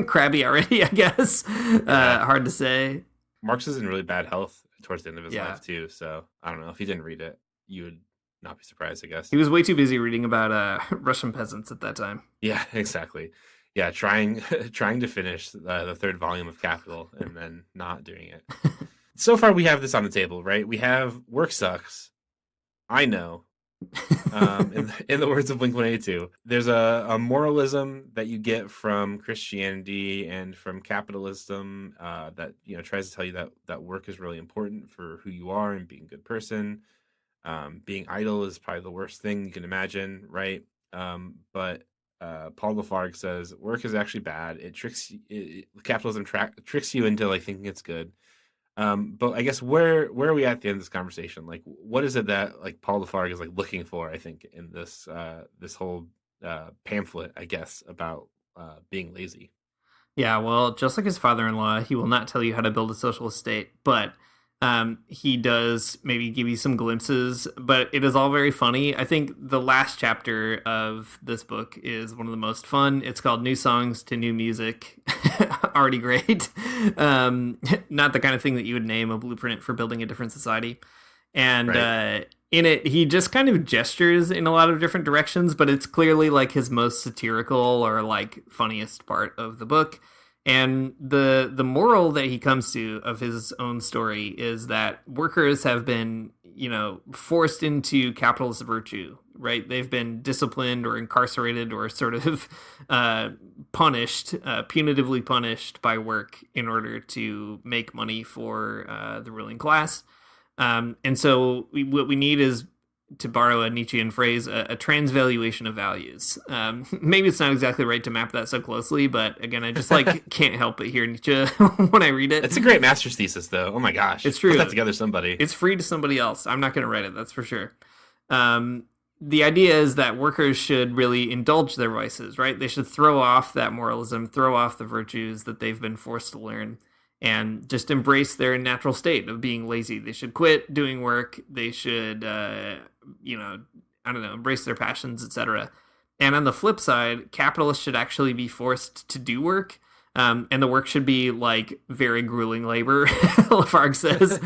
crabby already, I guess. Hard to say. Marx is in really bad health towards the end of his life, too. So I don't know. If he didn't read it, you would not be surprised, I guess. He was way too busy reading about Russian peasants at that time. Yeah, exactly. Yeah, trying to finish the third volume of Capital and then not doing it. So far, we have this on the table, right? We have work sucks. I know. In the words of Blink-182, there's a moralism that you get from Christianity and from capitalism that tries to tell you that work is really important for who you are and being a good person. Being idle is probably the worst thing you can imagine, right? But Paul Lafargue says work is actually bad. It tricks capitalism tricks you into like thinking it's good. But I guess where are we at the end of this conversation? Like, what is it that like Paul Lafargue is like looking for? I think in this this whole pamphlet, I guess, about being lazy. Yeah, well, just like his father-in-law, he will not tell you how to build a socialist state, but he does maybe give you some glimpses, but it is all very funny. I think the last chapter of this book is one of the most fun. It's called New Songs to New Music. Already great. Not the kind of thing that you would name a blueprint for building a different society. And in it, he just kind of gestures in a lot of different directions, but it's clearly like his most satirical or like funniest part of the book. And the moral that he comes to of his own story is that workers have been, forced into capitalist virtue, right? They've been disciplined or incarcerated or sort of punished, punitively punished by work in order to make money for the ruling class. And so what we need is, to borrow a Nietzschean phrase, a transvaluation of values. Maybe it's not exactly right to map that so closely, but again, I just can't help but hear Nietzsche when I read it. It's a great master's thesis, though. Oh my gosh, it's true. Put that together, somebody. It's free to somebody else. I'm not going to write it. That's for sure. The idea is that workers should really indulge their vices, right? They should throw off that moralism, throw off the virtues that they've been forced to learn, and just embrace their natural state of being lazy. They should quit doing work. They should, embrace their passions, etc. And on the flip side, capitalists should actually be forced to do work. And the work should be like very grueling labor. Lafargue says,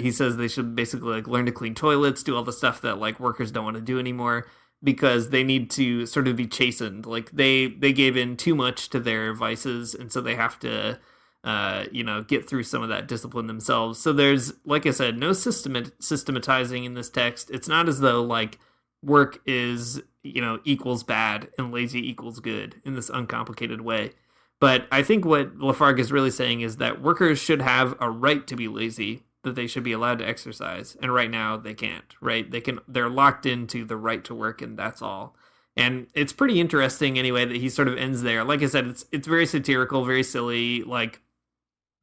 he says they should basically like learn to clean toilets, do all the stuff that like workers don't want to do anymore, because they need to sort of be chastened. Like they gave in too much to their vices, and so they have to get through some of that discipline themselves. So there's, like I said, no systematizing in this text. It's not as though like work is, equals bad and lazy equals good in this uncomplicated way. But I think what Lafargue is really saying is that workers should have a right to be lazy, that they should be allowed to exercise. And right now they can't, right? They're locked into the right to work, and that's all. And it's pretty interesting anyway that he sort of ends there. Like I said, it's very satirical, very silly. Like,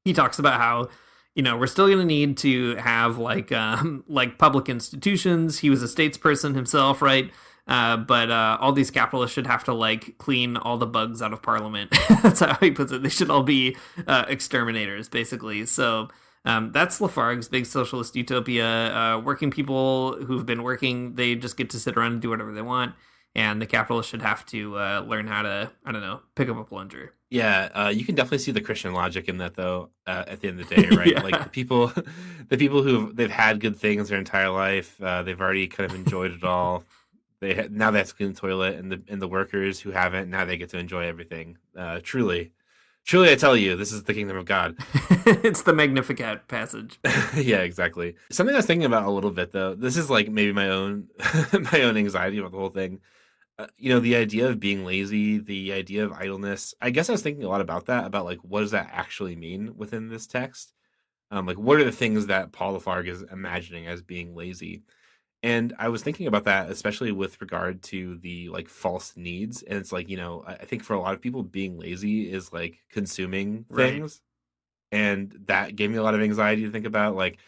he talks about how, we're still going to need to have like public institutions. He was a statesperson himself, right? But all these capitalists should have to like clean all the bugs out of Parliament. That's how he puts it. They should all be exterminators, basically. So that's Lafargue's big socialist utopia. Working people who've been working, they just get to sit around and do whatever they want. And the capitalists should have to learn how to, pick up a plunger. Yeah, you can definitely see the Christian logic in that, though. At the end of the day, right? Yeah. Like the people they've had good things their entire life. They've already kind of enjoyed it all. Now they have to clean the toilet, and the workers who haven't, now they get to enjoy everything. Truly, I tell you, this is the kingdom of God. It's the Magnificast passage. Yeah, exactly. Something I was thinking about a little bit, though. This is like maybe my own anxiety about the whole thing. The idea of being lazy, the idea of idleness. I guess I was thinking a lot about that, about like, what does that actually mean within this text? Like, what are the things that Paul Lafargue is imagining as being lazy? And I was thinking about that, especially with regard to the like false needs. And it's like, I think for a lot of people, being lazy is like consuming things. Right. And that gave me a lot of anxiety to think about. Like,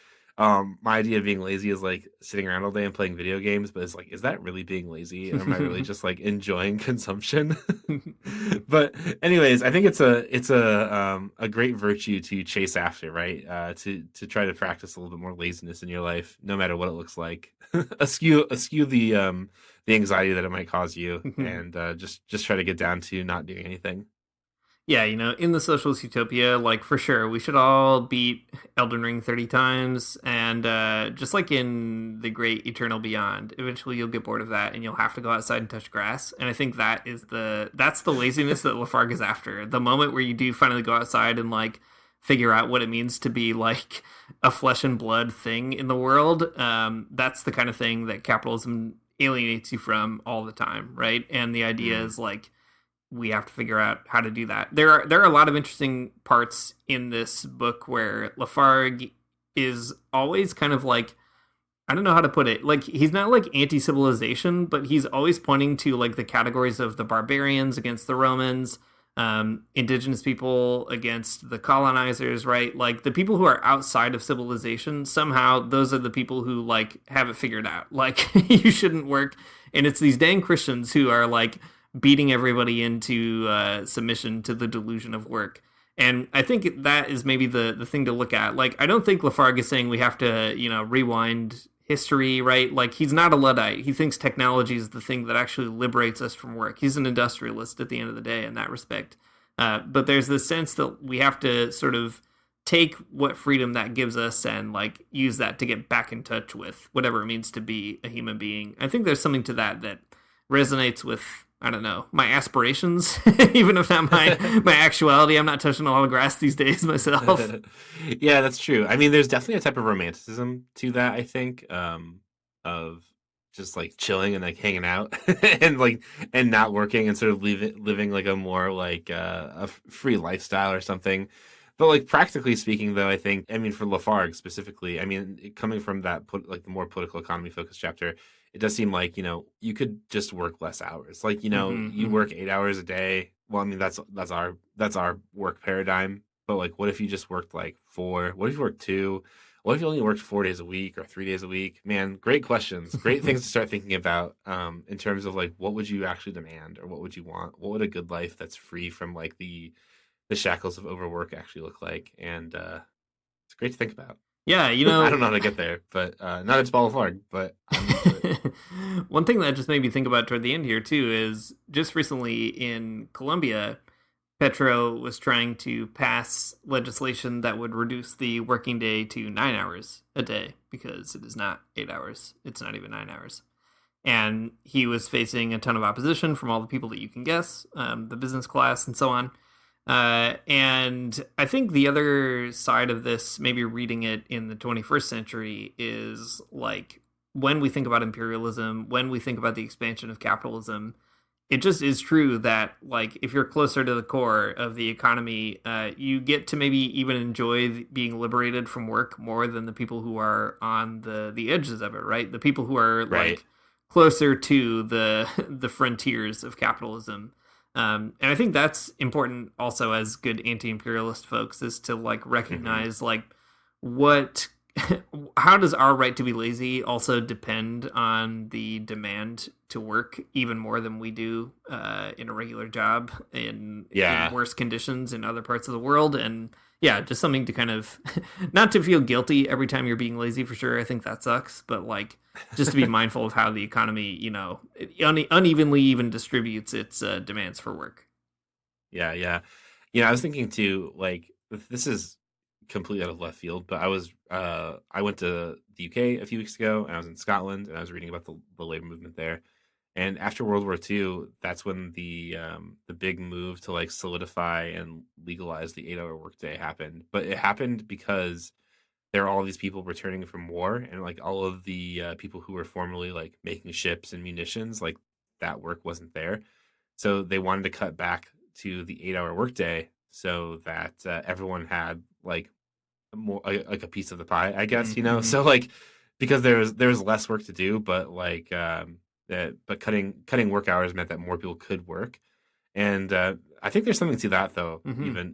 My idea of being lazy is like sitting around all day and playing video games, but it's like, is that really being lazy? And am I really just like enjoying consumption? But anyways, I think it's a great virtue to chase after, right? To try to practice a little bit more laziness in your life, no matter what it looks like. Askew the anxiety that it might cause you, and just try to get down to not doing anything. Yeah, in the socialist utopia, like, for sure, we should all beat Elden Ring 30 times, and just like in the great Eternal Beyond, eventually you'll get bored of that, and you'll have to go outside and touch grass, and I think that's the laziness that Lafargue is after. The moment where you do finally go outside and, like, figure out what it means to be, like, a flesh and blood thing in the world, that's the kind of thing that capitalism alienates you from all the time, right? And the idea is, like, we have to figure out how to do that. There are a lot of interesting parts in this book where Lafargue is always kind of like, I don't know how to put it. Like, he's not like anti-civilization, but he's always pointing to like the categories of the barbarians against the Romans, indigenous people against the colonizers, right? Like, the people who are outside of civilization, somehow those are the people who like have it figured out. Like, you shouldn't work. And it's these dang Christians who are like beating everybody into submission to the delusion of work. And I think that is maybe the thing to look at. Like, I don't think Lafargue is saying we have to, rewind history, right? Like, he's not a Luddite. He thinks technology is the thing that actually liberates us from work. He's an industrialist at the end of the day in that respect. But there's this sense that we have to sort of take what freedom that gives us and like use that to get back in touch with whatever it means to be a human being. I think there's something to that resonates with, I don't know, my aspirations, even if not my actuality. I'm not touching a lot of grass these days myself. Yeah, that's true. I mean, there's definitely a type of romanticism to that, I think, of just like chilling and like hanging out and not working and sort of living like a more like a free lifestyle or something. But like practically speaking, though, I think, I mean, for Lafargue specifically, I mean, coming from that like the more political economy focused chapter, it does seem like, you could just work less hours. Like, you work 8 hours a day. Well, I mean, that's our work paradigm. But like, what if you just worked like 4? What if you worked 2? What if you only worked 4 days a week or 3 days a week? Man, great questions. Great things to start thinking about in terms of like, what would you actually demand or what would you want? What would a good life that's free from like the shackles of overwork actually look like? And it's great to think about. Yeah, I don't know how to get there, but not it's Paul Lafargue, but I'm into it. One thing that just made me think about toward the end here too is just recently in Colombia, Petro was trying to pass legislation that would reduce the working day to 9 hours a day because it is not 8 hours. It's not even 9 hours. And he was facing a ton of opposition from all the people that you can guess, the business class and so on. And I think the other side of this, maybe reading it in the 21st century, is like when we think about imperialism, when we think about the expansion of capitalism, it just is true that like if you're closer to the core of the economy, you get to maybe even enjoy being liberated from work more than the people who are on the edges of it, right? The people who are like closer to the frontiers of capitalism. And I think that's important also as good anti-imperialist folks, is to like recognize like how does our right to be lazy also depend on the demand to work even more than we do in a regular job in worse conditions in other parts of the world. And yeah, just something to kind of not to feel guilty every time you're being lazy, for sure. I think that sucks, but like just to be mindful of how the economy, unevenly even distributes its demands for work. Yeah. I was thinking too, like, this is completely out of left field, but I went to the UK a few weeks ago, and I was in Scotland, and I was reading about the labor movement there. And after World War II, that's when the big move to like solidify and legalize the 8-hour workday happened. But it happened because there are all these people returning from war, and like all of the people who were formerly like making ships and munitions, like that work wasn't there. So they wanted to cut back to the 8-hour workday so that everyone had like more like a piece of the pie, I guess. So like because there was less work to do, but like but cutting work hours meant that more people could work. And I think there's something to that, though.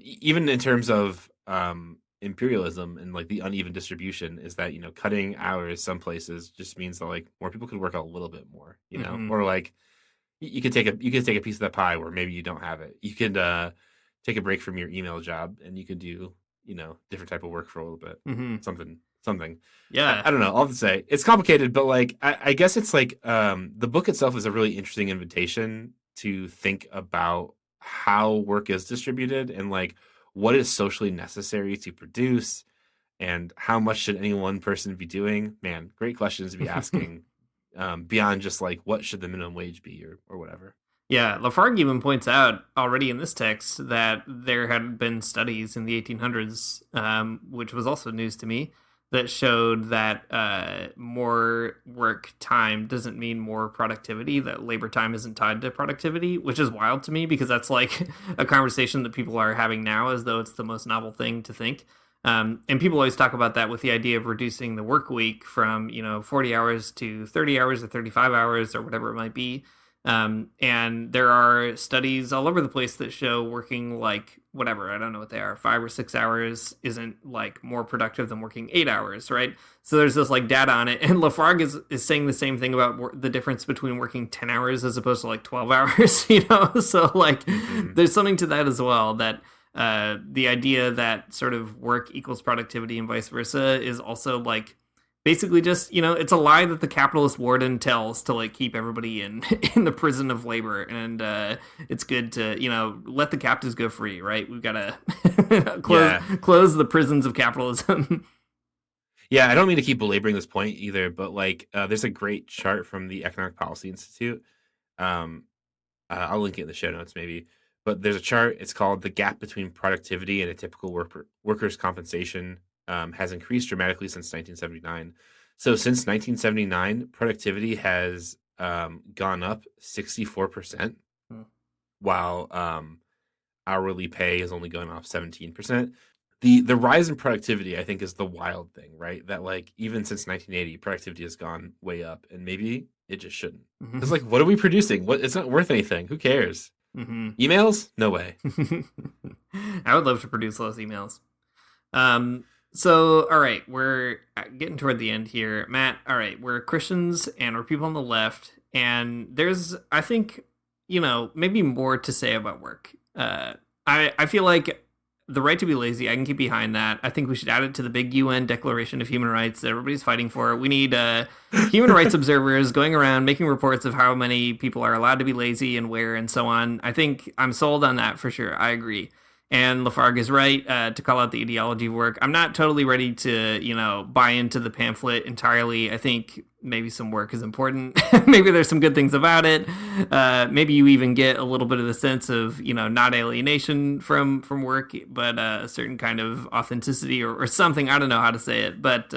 Even in terms of imperialism and like the uneven distribution is that, cutting hours some places just means that like more people could work a little bit more, or like you could take a piece of that pie where maybe you don't have it. You could take a break from your email job and you could do, different type of work for a little bit. Something. Yeah. I don't know. All to say it's complicated, but like I guess it's like the book itself is a really interesting invitation to think about how work is distributed and like what is socially necessary to produce and how much should any one person be doing. Man, great questions to be asking beyond just like what should the minimum wage be or whatever. Yeah, Lafargue even points out already in this text that there had been studies in the 1800s, which was also news to me, that showed that more work time doesn't mean more productivity, that labor time isn't tied to productivity, which is wild to me because that's like a conversation that people are having now as though it's the most novel thing to think. And people always talk about that with the idea of reducing the work week from, 40 hours to 30 hours or 35 hours or whatever it might be. And there are studies all over the place that show working like whatever, I don't know what they are, 5 or 6 hours isn't like more productive than working 8 hours, right? So there's this like data on it. And Lafargue is saying the same thing about the difference between working 10 hours as opposed to like 12 hours, So like there's something to that as well, that the idea that sort of work equals productivity and vice versa is also like basically just, it's a lie that the capitalist warden tells to like keep everybody in the prison of labor. And it's good to, let the captives go free, right? We've got to close the prisons of capitalism. Yeah, I don't mean to keep belaboring this point either, but like there's a great chart from the Economic Policy Institute. I'll link it in the show notes maybe. But there's a chart. It's called The Gap Between Productivity and a Typical Worker's Compensation has increased dramatically since 1979. So since 1979, productivity has gone up 64%, while hourly pay has only gone up 17%. The rise in productivity, I think, is the wild thing, right? That like even since 1980, productivity has gone way up, and maybe it just shouldn't. It's like, what are we producing? It's not worth anything. Who cares? Emails? No way. I would love to produce less emails. So, all right, we're getting toward the end here. Matt, all right, we're Christians and we're people on the left, and there's, I think, maybe more to say about work. I feel like the right to be lazy, I can get behind that. I think we should add it to the big UN Declaration of Human Rights that everybody's fighting for. We need human rights observers going around making reports of how many people are allowed to be lazy and where and so on. I think I'm sold on that for sure. I agree. And Lafargue is right to call out the ideology of work. I'm not totally ready to, buy into the pamphlet entirely. I think maybe some work is important. Maybe there's some good things about it. Maybe you even get a little bit of the sense of, not alienation from work, but a certain kind of authenticity or something. I don't know how to say it, but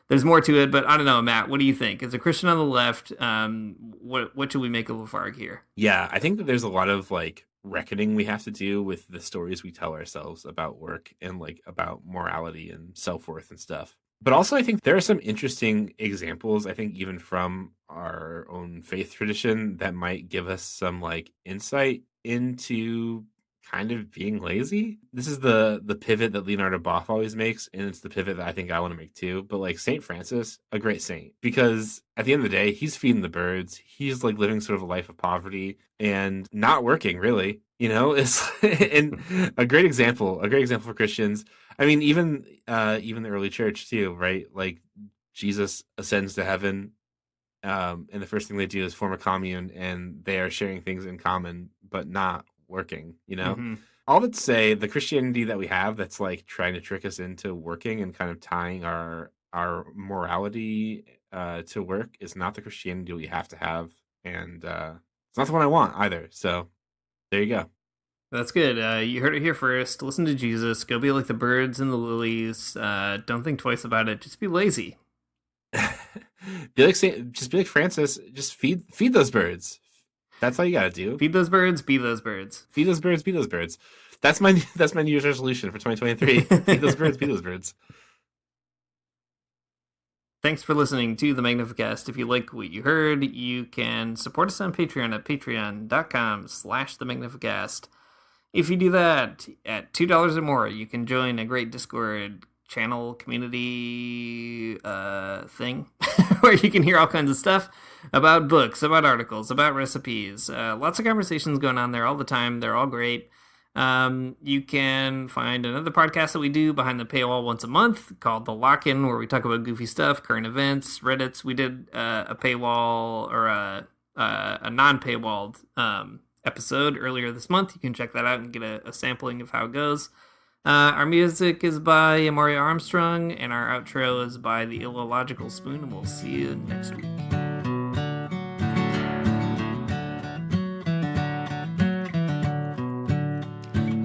there's more to it. But I don't know, Matt, what do you think? As a Christian on the left, what should we make of Lafargue here? Yeah, I think that there's a lot of like reckoning we have to do with the stories we tell ourselves about work and like about morality and self-worth and stuff. But also I think there are some interesting examples, I think even from our own faith tradition, that might give us some like insight into kind of being lazy. This is the pivot that Leonardo Boff always makes, and it's the pivot that I think I want to make too. But like Saint Francis, a great saint, because at the end of the day, he's feeding the birds. He's like living sort of a life of poverty and not working really. It's and a great example for Christians. I mean, even the early church too, right? Like Jesus ascends to heaven, and the first thing they do is form a commune, and they are sharing things in common, but not working. All that to say, the Christianity that we have that's like trying to trick us into working and kind of tying our morality to work is not the Christianity we have to have, and it's not the one I want either. So there you go. That's good. You heard it here first. Listen to Jesus. Go be like the birds and the lilies. Don't think twice about it. Just be lazy. Just be like Francis. Just feed those birds. That's all you gotta do. Feed those birds. Be those birds. Feed those birds. Be those birds. That's my New Year's resolution for 2023. Feed those birds. Be those birds. Thanks for listening to the Magnificast. If you like what you heard, you can support us on Patreon at patreon.com/themagnificast. If you do that at $2 or more, you can join a great Discord channel community thing where you can hear all kinds of stuff about books, about articles, about recipes. Lots of conversations going on there all the time. They're all great. You can find another podcast that we do behind the paywall once a month called The Lock-In, where we talk about goofy stuff, current events, Reddits. We did a paywall or a non-paywalled episode earlier this month. You can check that out and get a sampling of how it goes. Our music is by Amari Armstrong, and our outro is by The Illogical Spoon, and we'll see you next week.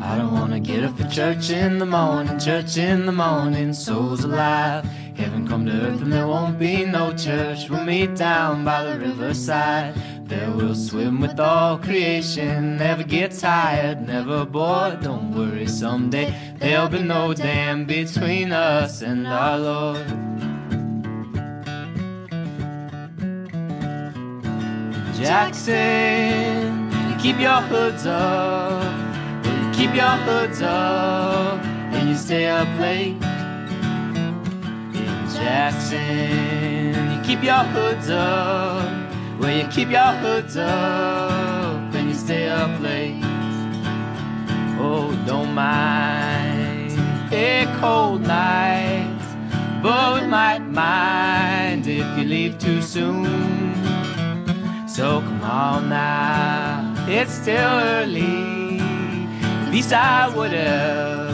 I don't wanna get up for church in the morning, souls alive. Heaven come to earth and there won't be no church. We'll meet down by the riverside. There we'll swim with all creation. Never get tired, never bored. Don't worry, someday there'll be no dam between us and our Lord. Jackson, keep your hoods up. Keep your hoods up and you stay up late. In Jackson, you keep your hoods up. Well, you keep your hoods up and you stay up late. Oh, don't mind a cold night, but we might mind if you leave too soon. So come on now, it's still early. At least I would have